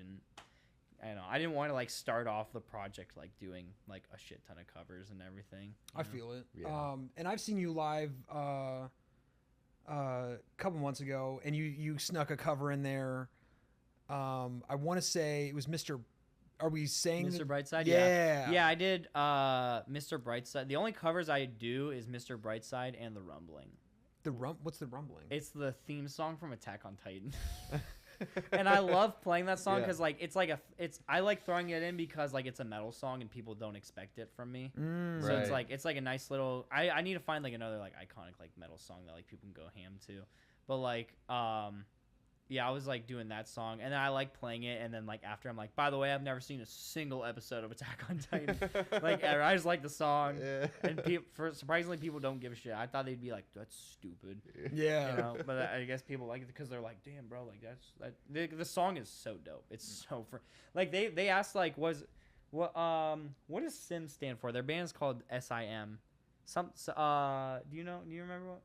I don't know. I didn't want to like start off the project like doing like a shit ton of covers and everything. I feel it. Yeah. And I've seen you live a couple months ago, and you snuck a cover in there. I want to say it was Mr. Are we saying Mr. Brightside? Yeah. Yeah, I did Mr. Brightside. The only covers I do is Mr. Brightside and The Rumbling. What's the rumbling? It's the theme song from Attack on Titan. And I love playing that song because like I like throwing it in because like it's a metal song and people don't expect it from me. So it's like a nice little. I need to find like another like iconic like metal song that like people can go ham to, but like yeah, I was like doing that song and then I like playing it and then like after I'm like, by the way, I've never seen a single episode of Attack on Titan like ever. I just like the song and surprisingly people don't give a shit. I thought they'd be like, that's stupid. Yeah. You know, but I guess people like it because they're like, damn, bro, like the song is so dope. It's so like they asked like what does SIM stand for? Their band's called SIM. Do you remember what?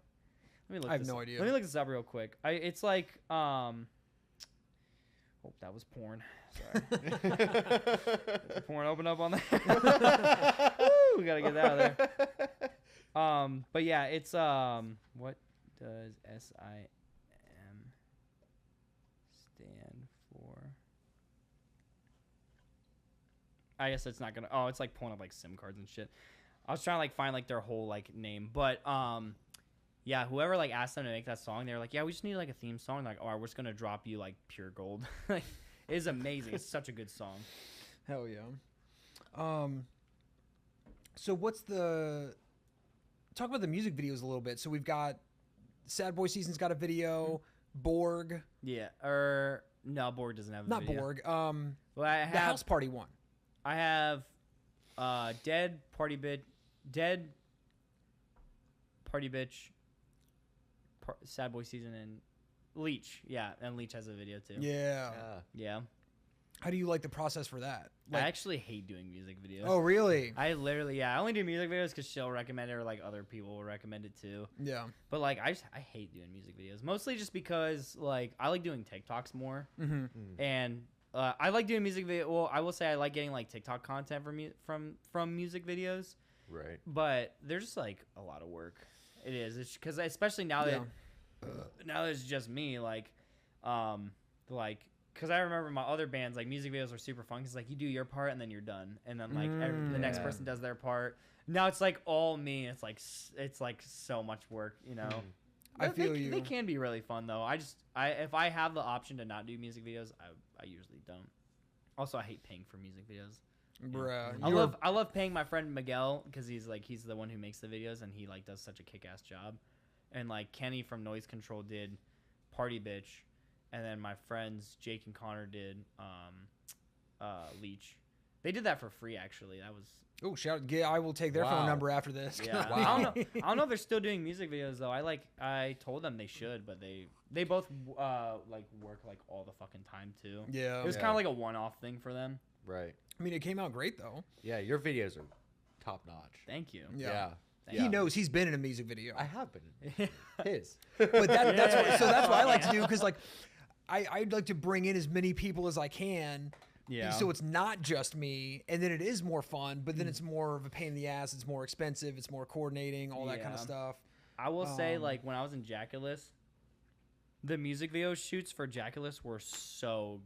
Let me look. I have no idea. Let me look this up real quick. It's like oh, that was porn. Sorry. Porn open up on that. Woo, we gotta get that out of there. But yeah, it's what does SIM stand for? I guess it's not gonna. Oh, it's like pulling up like SIM cards and shit. I was trying to like find like their whole like name, but yeah, whoever like asked them to make that song, they were like, yeah, we just need like a theme song. Like, we're just gonna drop you like pure gold. Like, it is amazing. It's such a good song. Hell yeah. So talk about the music videos a little bit. So we've got Sad Boy Season's got a video. Borg. Yeah. No, Borg doesn't have a Not video. Borg. Well, I have the House Party one. I have Dead Party Bitch, Sad Boy Season, and Leech. Yeah, and Leech has a video too. Yeah. Yeah. How do you like the process for that? I actually hate doing music videos. Oh, really? I only do music videos because she'll recommend it or like other people will recommend it too. Yeah. But like I hate doing music videos, mostly just because like I like doing TikToks more, and I like doing music video. Well, I will say I like getting like TikTok content from music videos. Right. But they're just like a lot of work. It is. It's because especially now that it's just me, like because I remember my other bands, like music videos were super fun because like you do your part and then you're done, and then like the next person does their part. Now it's like all me. It's like so much work, you know. I feel you. They can be really fun though. If I have the option to not do music videos, I usually don't. Also, I hate paying for music videos. Bruh. I love paying my friend Miguel because he's the one who makes the videos and he like does such a kick-ass job. And like Kenny from Noise Control did Party Bitch, and then my friends Jake and Connor did Leech. They did that for free actually. That was I will take their phone number after this. Yeah. Wow. I don't know if they're still doing music videos though. I told them they should, but they both like work like all the fucking time too. Yeah. It was kind of like a one-off thing for them. Right. I mean, it came out great though. Yeah, your videos are top notch. Thank you. Yeah. He knows he's been in a music video. I have been. His. But that's what I like to do because like I'd like to bring in as many people as I can. Yeah. So it's not just me, and then it is more fun, but then it's more of a pain in the ass. It's more expensive. It's more coordinating, all that kind of stuff. I will say, like, when I was in Jackalus, the music video shoots for Jackalus were so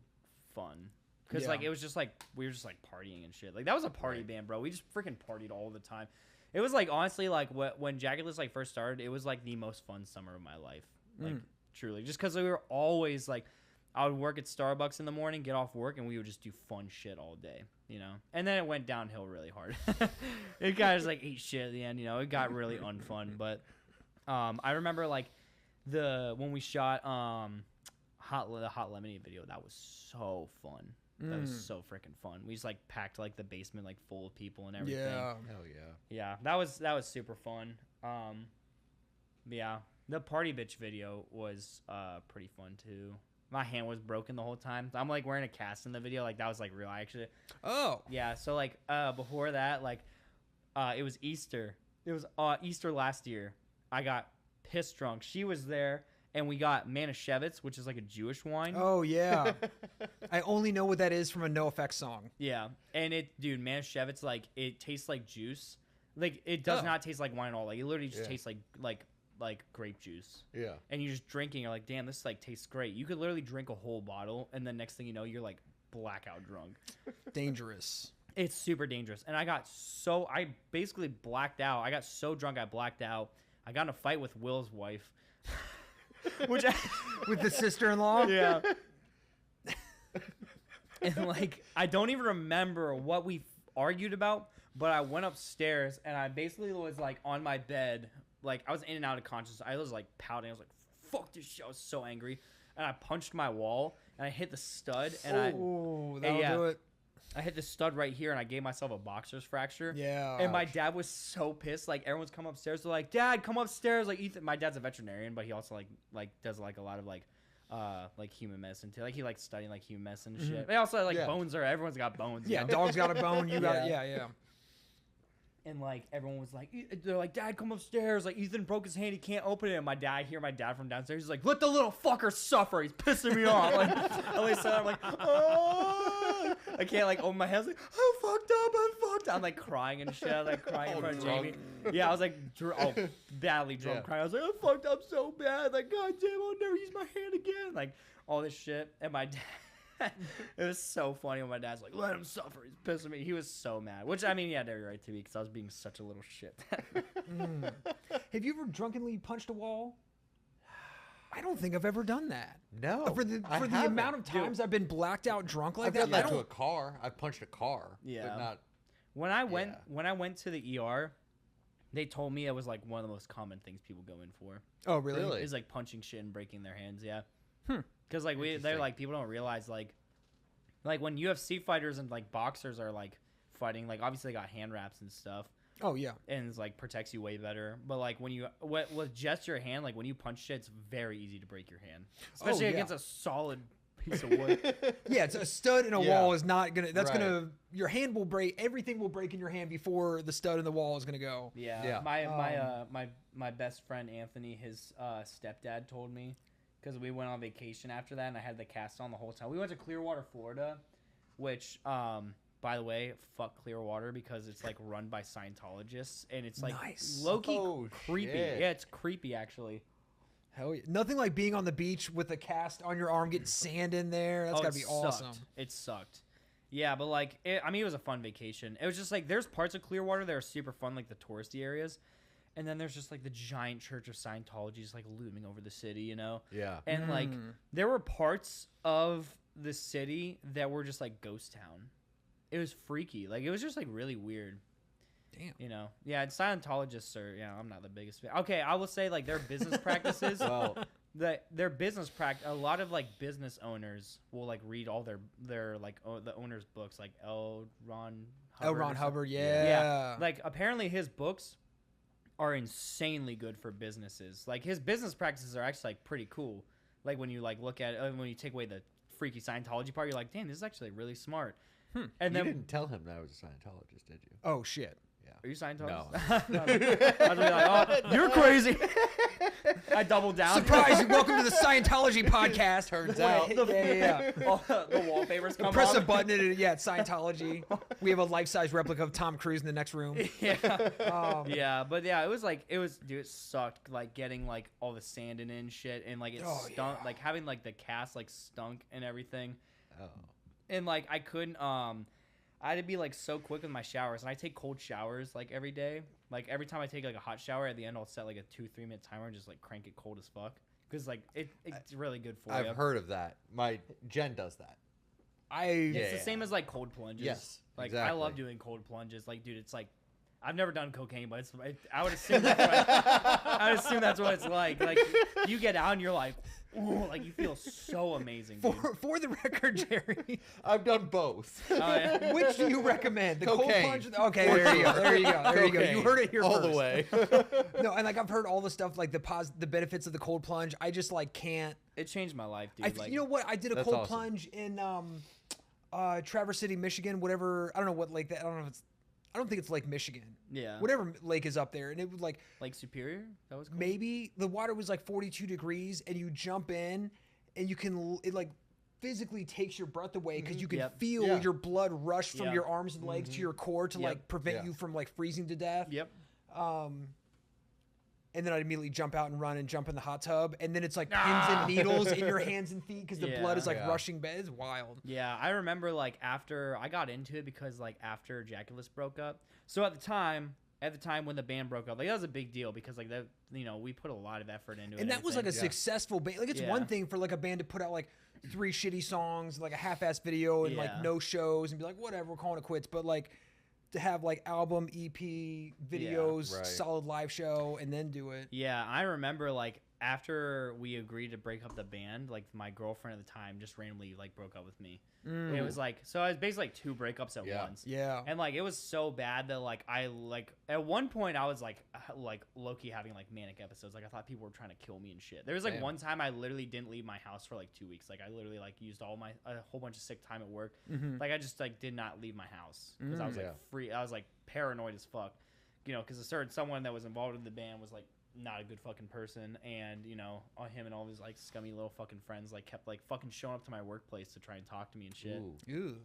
fun. Because, like, it was just, like, we were just, like, partying and shit. Like, that was a party band, bro. We just freaking partied all the time. It was, like, honestly, like, when Jackalus, like, first started, it was, like, the most fun summer of my life. Like, truly. Just because we were always, like, I would work at Starbucks in the morning, get off work, and we would just do fun shit all day, you know? And then it went downhill really hard. It kind of just, like, ate shit at the end, you know? It got really unfun. But I remember, like, when we shot the Hot Lemonade video, that was so fun. That was so freaking fun. We just, like, packed, like, the basement, like, full of people and everything. Yeah. Hell yeah. Yeah, that was super fun. Yeah, the Party Bitch video was pretty fun, too. My hand was broken the whole time. I'm like wearing a cast in the video. Like that was like real. I actually. Oh. Yeah. So like before that, like it was Easter. It was Easter last year. I got pissed drunk. She was there, and we got Manischewitz, which is like a Jewish wine. Oh yeah. I only know what that is from a NoFX song. Yeah, and dude, Manischewitz, like it tastes like juice. Like it does not taste like wine at all. Like it literally just tastes like grape juice. Yeah. And you're just drinking. You're like, damn, this like tastes great. You could literally drink a whole bottle, and then next thing you know, you're like blackout drunk. Dangerous. It's super dangerous. And I basically blacked out. I got so drunk I blacked out. I got in a fight with Will's wife. With the sister-in-law? Yeah. And like I don't even remember what we argued about, but I went upstairs and I basically was like on my bed, like I was in and out of consciousness. I was like pouting. I was like, fuck this shit. I was so angry. And I punched my wall and I hit the stud and that'll do it. I hit the stud right here and I gave myself a boxer's fracture. Yeah. And my dad was so pissed. Like everyone's come upstairs. They're like, Dad, come upstairs. Like Ethan, my dad's a veterinarian, but he also like does like a lot of like human medicine too. Like he likes studying like human medicine and shit. They also like bones are everyone's got bones. Yeah, you know? dog's got a bone. You got yeah. And like everyone was like, they're like, Dad, come upstairs. Like Ethan broke his hand, he can't open it. And my dad from downstairs. He's like, let the little fucker suffer. He's pissing me off. Like at least I'm like, oh, I can't like open my hands. Like I'm fucked up. I'm like crying and shit. I was like crying in front of Jamie. Yeah, I was like, badly drunk, crying. I was like, I'm fucked up so bad. Like God damn, I'll never use my hand again. Like all this shit. And my dad. It was so funny when my dad's like, let him suffer. He's pissing me. He was so mad. Which, I mean, he had every right to be because I was being such a little shit. Have you ever drunkenly punched a wall? I don't think I've ever done that. No. For the amount of times I've been blacked out drunk like I've that. done that to a car. I've punched a car. Yeah. But not. When I went to the ER, they told me it was like one of the most common things people go in for. Oh, really? Is like punching shit and breaking their hands. Yeah. Because like they're like people don't realize like when UFC fighters and like boxers are like fighting, like obviously they got hand wraps and stuff. Oh yeah. And it's like protects you way better. But like when you with just your hand, like when you punch shit, it's very easy to break your hand, especially against a solid piece of wood. Yeah, it's a stud in a wall is not gonna. That's gonna. Your hand will break. Everything will break in your hand before the stud in the wall is gonna go. Yeah. My best friend Anthony, his stepdad told me. Because we went on vacation after that, and I had the cast on the whole time. We went to Clearwater, Florida, which, by the way, fuck Clearwater because it's like run by Scientologists, and it's like low-key creepy. Shit. Yeah, it's creepy actually. Hell yeah. Nothing like being on the beach with a cast on your arm, getting sand in there. That's gotta be awesome. It sucked. Yeah, but like, it was a fun vacation. It was just like there's parts of Clearwater that are super fun, like the touristy areas. And then there's just like the giant church of Scientology just like looming over the city, you know? Yeah. And like there were parts of the city that were just like ghost town. It was freaky. Like it was just like really weird. Damn. You know? Yeah, and Scientologists are, I'm not the biggest fan. Okay, I will say like their business practices. Their business a lot of like business owners will like read all their like the owners' books, like L. Ron Hubbard, yeah. Like apparently his books are insanely good for businesses. Like his business practices are actually like pretty cool. Like when you like look at it, when you take away the freaky Scientology part, you're like, damn, this is actually really smart. And you then didn't tell him that I was a Scientologist, did you? Oh shit. Yeah. Are you Scientologist? No. I was like, oh, you're crazy. I doubled down. Surprise! Welcome to the Scientology podcast. Turns out. The wallpapers come Press a on. button and it's Scientology. We have a life-size replica of Tom Cruise in the next room. Yeah, but yeah, dude, it sucked like getting like all the sand in it and shit, and like it stunk, like having like the cast like stunk and everything. Oh. And like I couldn't I had to be like so quick with my showers, and I take cold showers like every day. Like every time I take like a hot shower, at the end I'll set like a 2-3 minute timer and just like crank it cold as fuck because like it's really good for you. I've heard of that. My Jen does that. It's the same as like cold plunges. Yes, like exactly. I love doing cold plunges. Like dude, it's like I've never done cocaine, but I would assume that's what it's like. Like you get out and you're like, ooh, like you feel so amazing. Dude. For the record, Jerry, I've done both. Oh, yeah. which do you recommend? The cold Cocaine. plunge? Okay, there you go. There you go. There you go. You heard it here all first. the way. No, and like I've heard all the stuff like the benefits of the cold plunge. I just like can't. It changed my life, dude. You know what? I did a That's cold awesome. plunge in Traverse City, Michigan. Whatever. I don't know what like that. I don't know if it's I don't think it's Lake Michigan. Yeah. Whatever lake is up there, and it was like Lake Superior. That was cool. maybe the water was like 42 degrees, and you jump in, and it like physically takes your breath away because you can feel your blood rush from your arms and legs to your core to like prevent you from like freezing to death. Yep. And then I'd immediately jump out and run and jump in the hot tub. And then it's like pins and needles in your hands and feet because the blood is like rushing back. It's wild. Yeah, I remember like after I got into it because like after Jackulus broke up. So at the time when the band broke up, like that was a big deal because like that, you know, we put a lot of effort into it. And that was like a successful band. Like it's one thing for like a band to put out like 3 shitty songs, like a half-ass video and like no shows and be like, whatever, we're calling it quits. But like to have like album, EP, videos, solid live show, and then do it. Yeah, I remember like after we agreed to break up the band, like my girlfriend at the time just randomly like broke up with me. It was like, so I was basically like 2 breakups at once. Yeah. And like it was so bad that like I like at one point I was like low-key having like manic episodes. Like I thought people were trying to kill me and shit. There was like one time I literally didn't leave my house for like 2 weeks. Like I literally like used a whole bunch of sick time at work. Like I just like did not leave my house because I was like I was like paranoid as fuck. You know, because a certain someone that was involved in the band was like not a good fucking person, and you know, him and all of his like scummy little fucking friends like kept like fucking showing up to my workplace to try and talk to me and shit. Ooh.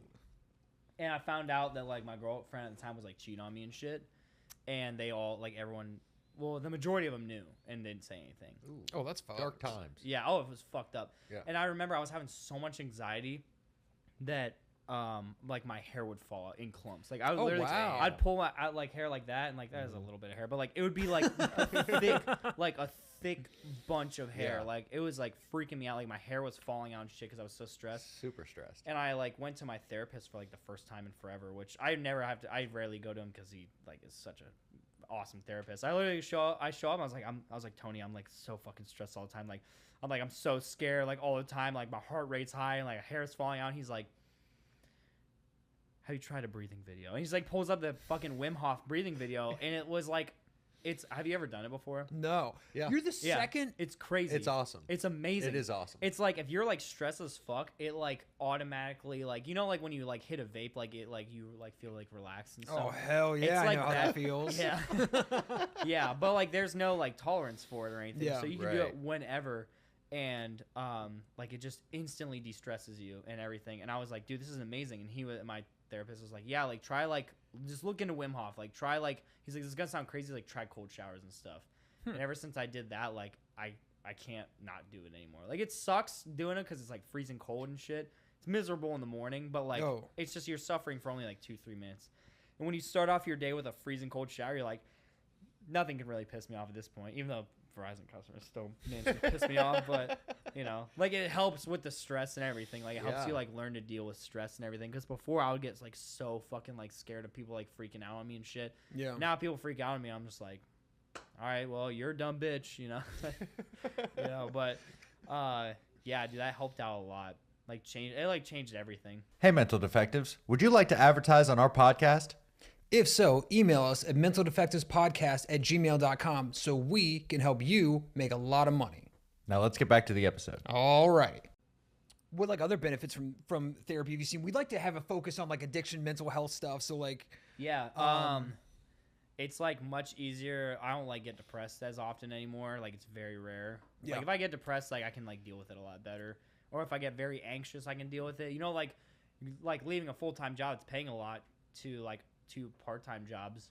And I found out that like my girlfriend at the time was like cheating on me and shit, and they all like everyone, well, the majority of them knew and didn't say anything. Ooh. Oh, that's fucked. Dark times. Yeah. Oh, it was fucked up. Yeah. And I remember I was having so much anxiety that like my hair would fall out in clumps. Like I would literally, I'd pull my out like hair like that, and like that is a little bit of hair, but like it would be like a thick bunch of hair. Yeah. Like it was like freaking me out. Like my hair was falling out and shit because I was so stressed. Super stressed. And I like went to my therapist for like the first time in forever, which I never have to. I rarely go to him because he like is such a awesome therapist. I literally show up. I was like Tony, I'm like so fucking stressed all the time. Like I'm so scared like all the time. Like my heart rate's high and like hair's falling out. And he's like, have you tried a breathing video? And he's like pulls up the fucking Wim Hof breathing video, and it was like, have you ever done it before? No. Yeah. You're the second. It's crazy. It's awesome. It's amazing. It is awesome. It's like if you're like stressed as fuck, it like automatically like, you know, like when you like hit a vape, like it like you like feel like relaxed and stuff. Oh hell yeah! It's like I know how that feels. Yeah. Yeah, but like there's no like tolerance for it or anything, Yeah. so you can do it whenever. And like it just instantly de-stresses you and everything. And I was like, dude, this is amazing. And my therapist was like, yeah, like try like just look into Wim Hof, like try like, he's like, this is gonna sound crazy, like try cold showers and stuff. And ever since I did that, like I can't not do it anymore. Like it sucks doing it because it's like freezing cold and shit. It's miserable in the morning, but like it's just you're suffering for only like 2-3 minutes. And when you start off your day with a freezing cold shower, you're like, nothing can really piss me off at this point, even though Verizon customers still manage to piss me off, but you know, like it helps with the stress and everything. Like it helps you like learn to deal with stress and everything. Because before I would get like so fucking like scared of people like freaking out on me and shit. Yeah. Now people freak out on me, I'm just like, all right, well, you're a dumb bitch, you know. You know, but yeah, dude, that helped out a lot. Like it changed everything. Hey, Mental Defectives, would you like to advertise on our podcast? If so, email us at mentaldefectivespodcast@gmail.com so we can help you make a lot of money. Now let's get back to the episode. All right. What like other benefits from therapy have you seen? We'd like to have a focus on like addiction, mental health stuff. So like, it's like much easier. I don't like get depressed as often anymore. Like it's very rare. Yeah. Like if I get depressed, like I can like deal with it a lot better. Or if I get very anxious, I can deal with it. You know, like leaving a full-time job, it's paying a lot to like 2 part-time jobs,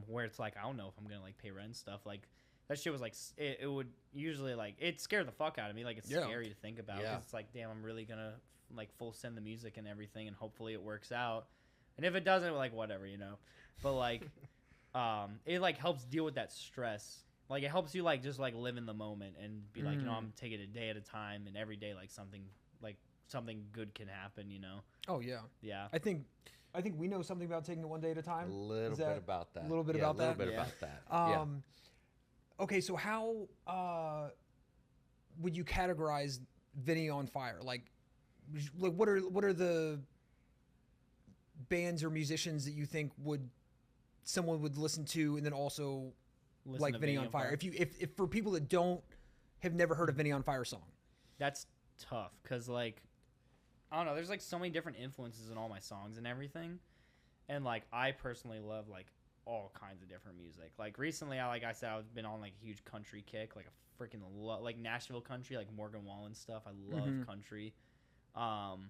where it's like I don't know if I'm gonna like pay rent and stuff. Like that shit was like it would usually like it scared the fuck out of me. Like it's scary to think about because it's like, damn, I'm really gonna like full send the music and everything, and hopefully it works out. And if it doesn't, like whatever, you know. But like it like helps deal with that stress. Like it helps you like just like live in the moment and be like, you know, I'm taking it a day at a time, and every day like something good can happen, you know. oh yeah, Yeah. I think we know something about taking it one day at a time. A little bit about that. A little bit about that. A little bit about that. Okay, so how would you categorize Vinny on Fire? Like what are the bands or musicians that you think someone would listen to and then also like Vinny on Fire? If for people that have never heard a Vinny on Fire song. That's tough because like I don't know, there's like so many different influences in all my songs and everything, And like I personally love like all kinds of different music. Like recently, like I said, I've been on like a huge country kick, like a freaking like Nashville country, like Morgan Wallen stuff. I love country. And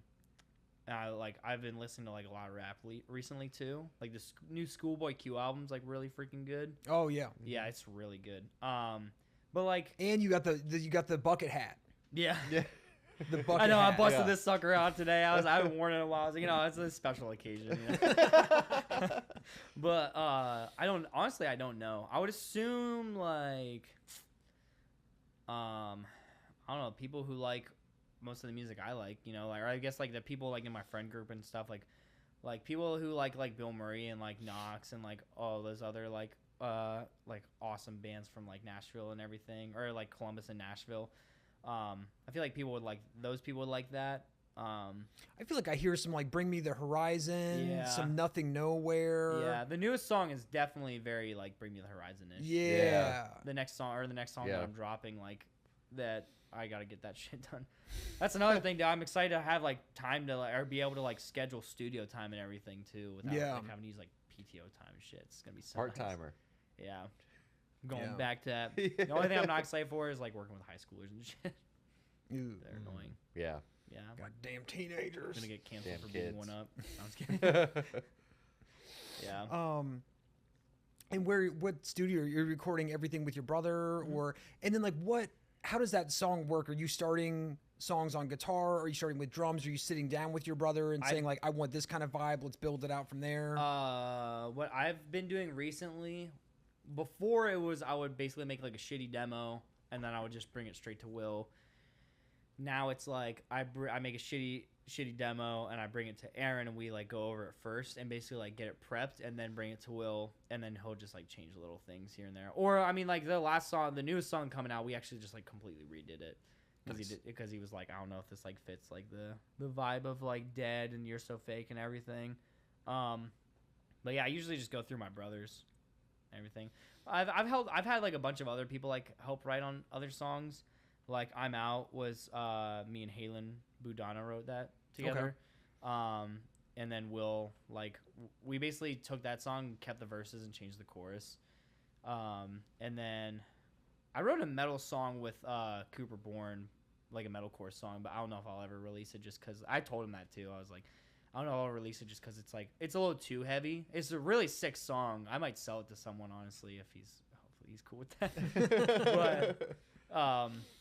I've been listening to like a lot of rap recently too. Like this new Schoolboy Q album's like really freaking good. Oh yeah. Yeah, it's really good. But like, and you got the bucket hat. Yeah. The bucket I know. hat. I busted this sucker out today. I haven't worn it in a while. I was like, it's a special occasion. But I don't know. I would assume like, I don't know, people who like most of the music I like, like, or I guess like the people like in my friend group and stuff, like people who like Bill Murray and like Knox and like all those other like awesome bands from like Nashville and everything, or like Columbus and Nashville. I feel like those people would like that. I feel like I hear some like Bring Me the Horizon, some Nothing Nowhere. Yeah, the newest song is definitely very like Bring Me the Horizon-ish. Yeah. The next song that I'm dropping, like that, I gotta get that shit done. That's another thing, dude. I'm excited to have like time to or be able to like schedule studio time and everything too, without like having to use like PTO time and shit. It's gonna be so part-timer. Nice. Yeah. Going back to that. The only thing I'm not excited for is like working with high schoolers and shit. They're annoying. Yeah. Yeah. Goddamn teenagers. I'm gonna get canceled for kids. beating one up. I'm just kidding. Yeah. And what studio you're recording everything with your brother, or and then like how does that song work? Are you starting songs on guitar? Are you starting with drums? Are you sitting down with your brother and saying like, I want this kind of vibe, let's build it out from there? What I've been doing recently, before it was I would basically make like a shitty demo and then I would just bring it straight to Will. Now it's like I make a shitty demo and I bring it to Aaron and we like go over it first and basically like get it prepped and then bring it to Will and then he'll just like change little things here and there. Or I mean like the newest song coming out, we actually just like completely redid it because he was like, I don't know if this like fits like the vibe of like Dead and You're So Fake and everything. But yeah, I usually just go through my brothers and everything. I've had like a bunch of other people like help write on other songs. Like I'm Out was me and Halen Budana wrote that together. Okay. And then Will, like, we basically took that song, kept the verses, and changed the chorus. And then I wrote a metal song with Cooper Bourne, like a metalcore song, but I don't know if I'll ever release it just because I told him that too. I was like, I don't know if I'll release it just because it's like, it's a little too heavy. It's a really sick song. I might sell it to someone, honestly, if hopefully he's cool with that. But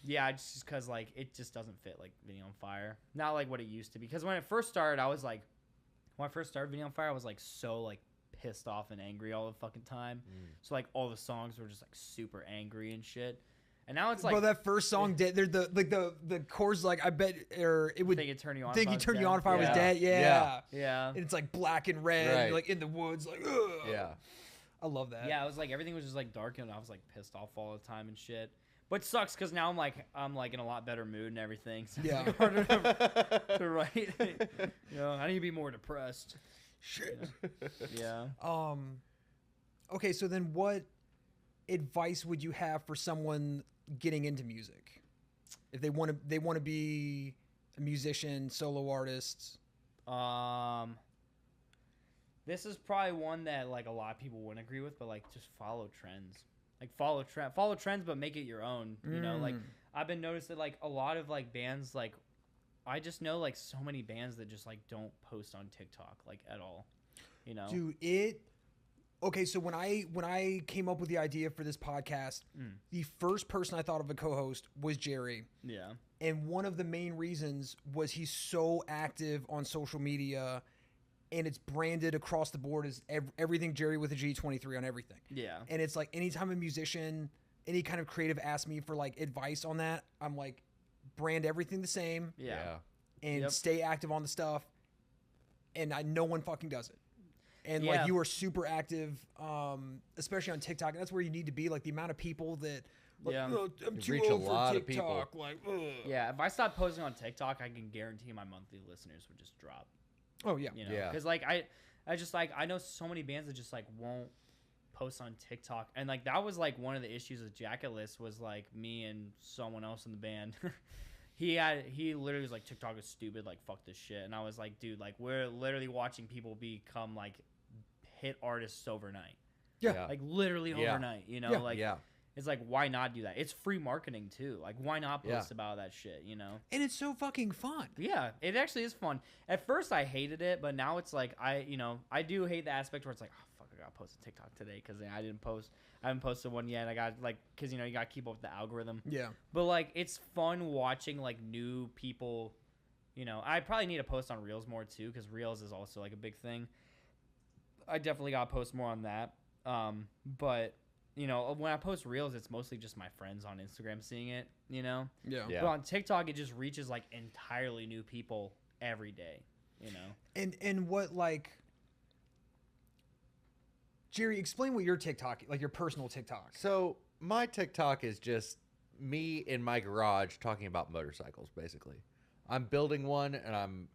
yeah, just because like it just doesn't fit like Vinny on Fire, not like what it used to be. Because when it first started, Vinny on Fire, I was like so like pissed off and angry all the fucking time. So like all the songs were just like super angry and shit. And now it's like, bro, that first song, the chords, like I bet, or it would think it turned you on. Think you turned you on if I was dead. Yeah. And it's like black and red, Right. like in the woods, like ugh. Yeah. I love that. Yeah, it was like everything was just like dark and I was like pissed off all the time and shit. But it sucks because now I'm like in a lot better mood and everything. So Yeah. it's harder to write. I need to be more depressed. Shit. Yeah. Okay, so then what advice would you have for someone getting into music? If they want to be a musician, solo artist? This is probably one that like a lot of people wouldn't agree with, but like just follow trends. Like follow trends, but make it your own. Like I've been noticing like a lot of like bands, like I just know like so many bands that just like don't post on TikTok like at all. Dude, okay, so when I came up with the idea for this podcast, the first person I thought of a co-host was Jerry. Yeah. And one of the main reasons was he's so active on social media, and it's branded across the board as everything Jerry with a G23 on everything. Yeah. And it's like anytime a musician, any kind of creative asks me for like advice on that, I'm like, brand everything the same. Yeah. And stay active on the stuff. And no one fucking does it. And like you are super active, especially on TikTok. And that's where you need to be. Like the amount of people that, like, oh, I'm too old for TikTok. Like, ugh. Yeah, if I stopped posting on TikTok, I can guarantee my monthly listeners would just drop. Oh yeah. Because like I just like I know so many bands that just like won't post on TikTok, and like that was like one of the issues with Jacketless was like me and someone else in the band. He literally was like, TikTok is stupid, like fuck this shit. And I was like, dude, like we're literally watching people become like hit artists overnight. Yeah. Like literally Yeah. overnight, you know, Yeah. like Yeah. it's like, why not do that? It's free marketing too. Like, why not post Yeah. about that shit, you know? And it's so fucking fun. Yeah, it actually is fun. At first I hated it, but now it's like, I do hate the aspect where it's like, oh fuck, I gotta post a TikTok today because I haven't posted one yet. I got like, because you gotta keep up with the algorithm. Yeah. But like, it's fun watching like new people. I probably need to post on Reels more too, because Reels is also like a big thing. I definitely gotta post more on that. But when I post Reels, it's mostly just my friends on Instagram seeing it. Yeah. Yeah. But on TikTok, it just reaches like entirely new people every day. And what, like, Jerry, explain what your TikTok, like your personal TikTok. So my TikTok is just me in my garage talking about motorcycles, basically. I'm building one and I'm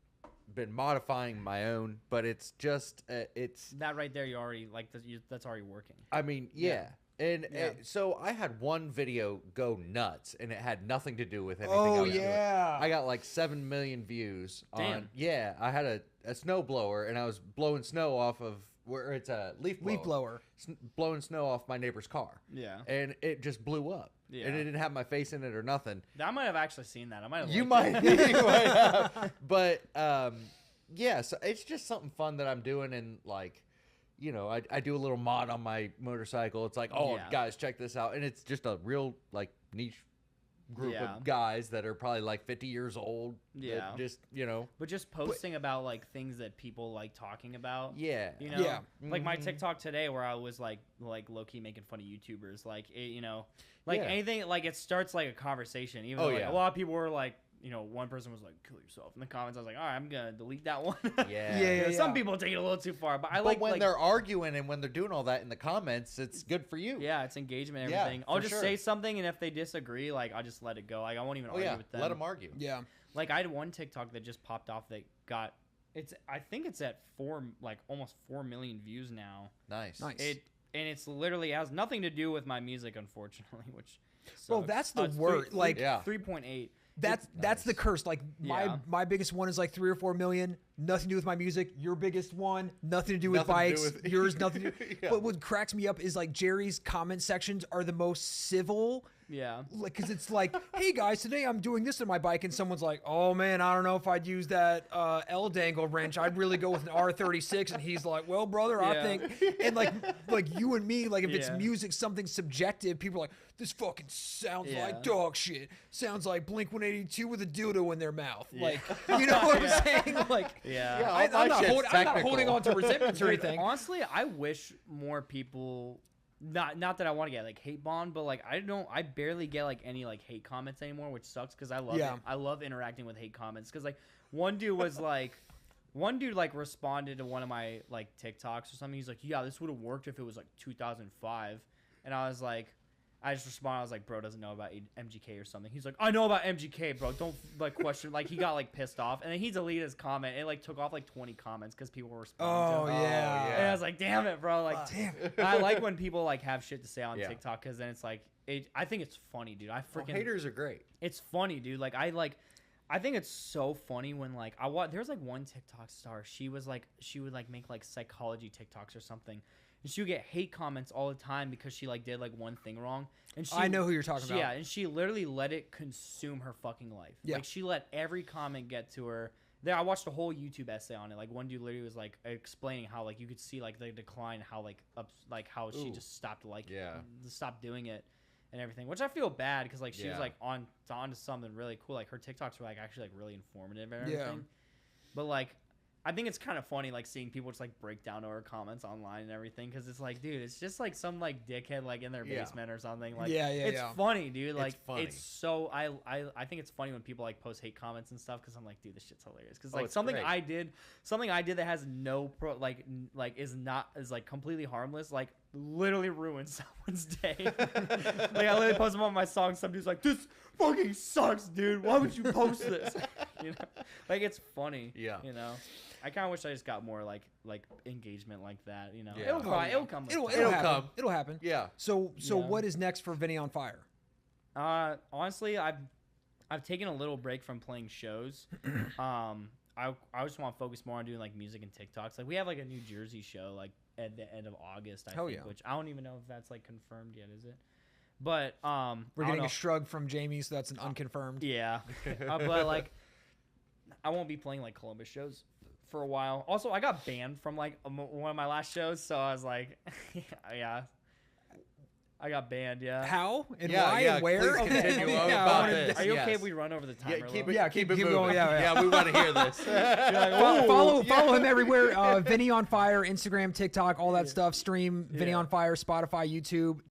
been modifying my own, but it's just it's That right there, you already like that's already working. I mean, yeah. And Yeah. so I had one video go nuts, and it had nothing to do with anything. Oh, I was doing. yeah. I got like 7 million views on. Damn. Yeah, I had a snow blower, and I was blowing snow off of where it's a leaf blower. Blowing snow off my neighbor's car. Yeah. And it just blew up. Yeah. And it didn't have my face in it or nothing. I might have actually seen that. I might have. You liked might, it. you might have. But yeah, so it's just something fun that I'm doing, and like, I do a little mod on my motorcycle. It's like, oh, Yeah. guys, check this out, and it's just a real like niche group Yeah. of guys that are probably like 50 years old. that Yeah. just But just posting about like things that people like talking about. yeah, Yeah. Like my Mhm. TikTok today, where I was like low key making fun of YouTubers, like like Yeah. anything, like it starts like a conversation. Even Oh, though like, yeah. a lot of people were like, one person was like, "Kill yourself" in the comments. I was like, all right, I'm gonna delete that one. Yeah. Yeah, Some people take it a little too far, but I But like when they're arguing and when they're doing all that in the comments, it's good for you. yeah, it's engagement and Yeah, everything. I'll for just sure. say something, and if they disagree, like I'll just let it go. Like I won't even Oh argue yeah. with them. Let them argue. Yeah. Like I had one TikTok that just popped off that got I think it's at almost 4 million views now. Nice. Nice. It's literally has nothing to do with my music, unfortunately, which Well, sucks. that's the it's word, like- Yeah. 3.8. That's the curse. Like Yeah. my biggest one is like 3 or 4 million. Nothing to do with my music. Your biggest one, nothing to do with Nothing to do bikes. with- Yours, nothing to do. Yeah. But what cracks me up is like Jerry's comment sections are the most civil. Yeah. Like, cause it's like, hey guys, today I'm doing this on my bike, and someone's like, oh man, I don't know if I'd use that L dangle wrench. I'd really go with an R36, and he's like, well, brother, I Yeah. think, and like you and me, like if it's Yeah. music, something subjective, people are like, this fucking sounds Yeah. like dog shit. Sounds like Blink 182 with a dildo in their mouth. Yeah. Like, you know what Yeah. I'm saying? Like, Yeah. Yeah. I'm my not shit's holding, I'm not technical. holding on to resentments or Dude, anything. honestly, I wish more people not that I want to get like hate bombed, but like I barely get like any like hate comments anymore, which sucks because I love Yeah. it. I love interacting with hate comments because like one dude responded to one of my like TikToks or something. He's like, yeah, this would have worked if it was like 2005, and I was like, I just responded. I was like, bro doesn't know about MGK or something. He's like, I know about MGK, bro. Don't like question. Like he got like pissed off, and then he deleted his comment. It like took off like 20 comments because people were responding Oh to him. yeah. And I was like, damn it, bro. Like, Damn. I like when people like have shit to say on Yeah. TikTok because then it's like, I think it's funny, dude. I Well, freaking, haters are great. it's funny, dude. Like, I think it's so funny when like there's like one TikTok star. She would like make like psychology TikToks or something. And she would get hate comments all the time because she like did like one thing wrong. And I know who you're talking about. Yeah, and she literally let it consume her fucking life. Yeah. Like she let every comment get to her. There, I watched a whole YouTube essay on it. Like one dude literally was like explaining how like you could see like the decline, how like how she Ooh. just stopped Yeah. stopped doing it and everything. Which I feel bad because like she was Yeah. like on to something really cool. Like her TikToks were like actually like really informative and Yeah. everything. But like I think it's kind of funny like seeing people just like break down to her comments online and everything because it's like, dude, it's just like some like dickhead like in their Yeah. basement or something. Like, Yeah, it's yeah. funny, dude. Like, funny. it's so I think it's funny when people like post hate comments and stuff because I'm like, dude, this shit's hilarious. Because Oh, like it's something great. I did that has no is like completely harmless. Like literally ruined someone's day. Like I literally posted on my song. Some dude's like, this fucking sucks, dude. Why would you post this? You know, like it's funny. Yeah. You know. I kind of wish I just got more like engagement like that, you know. Yeah. It'll probably, it'll come. with It'll time. It'll happen. come. It'll happen. Yeah. So Yeah. what is next for Vinny on Fire? Honestly, I've taken a little break from playing shows. I just want to focus more on doing like music and TikToks. Like we have like a New Jersey show like at the end of August, I Hell think, yeah. which I don't even know if that's like confirmed yet, is it? But We're I don't getting know. a shrug from Jamie, so that's an unconfirmed. Yeah, but like I won't be playing like Columbus shows for a while. Also, I got banned from like one of my last shows, so I was like, yeah, I got banned. Yeah. How and Yeah, why yeah, and where? please continue on Yeah, I about wanna- this. Are you Yes. okay if we run over the timer? Yeah, a keep little? it, Yeah, keep keep it going, moving. yeah. We want to hear this. Follow him everywhere. Vinny on Fire, Instagram, TikTok, all that stuff. Stream Vinny on Fire, Spotify, YouTube.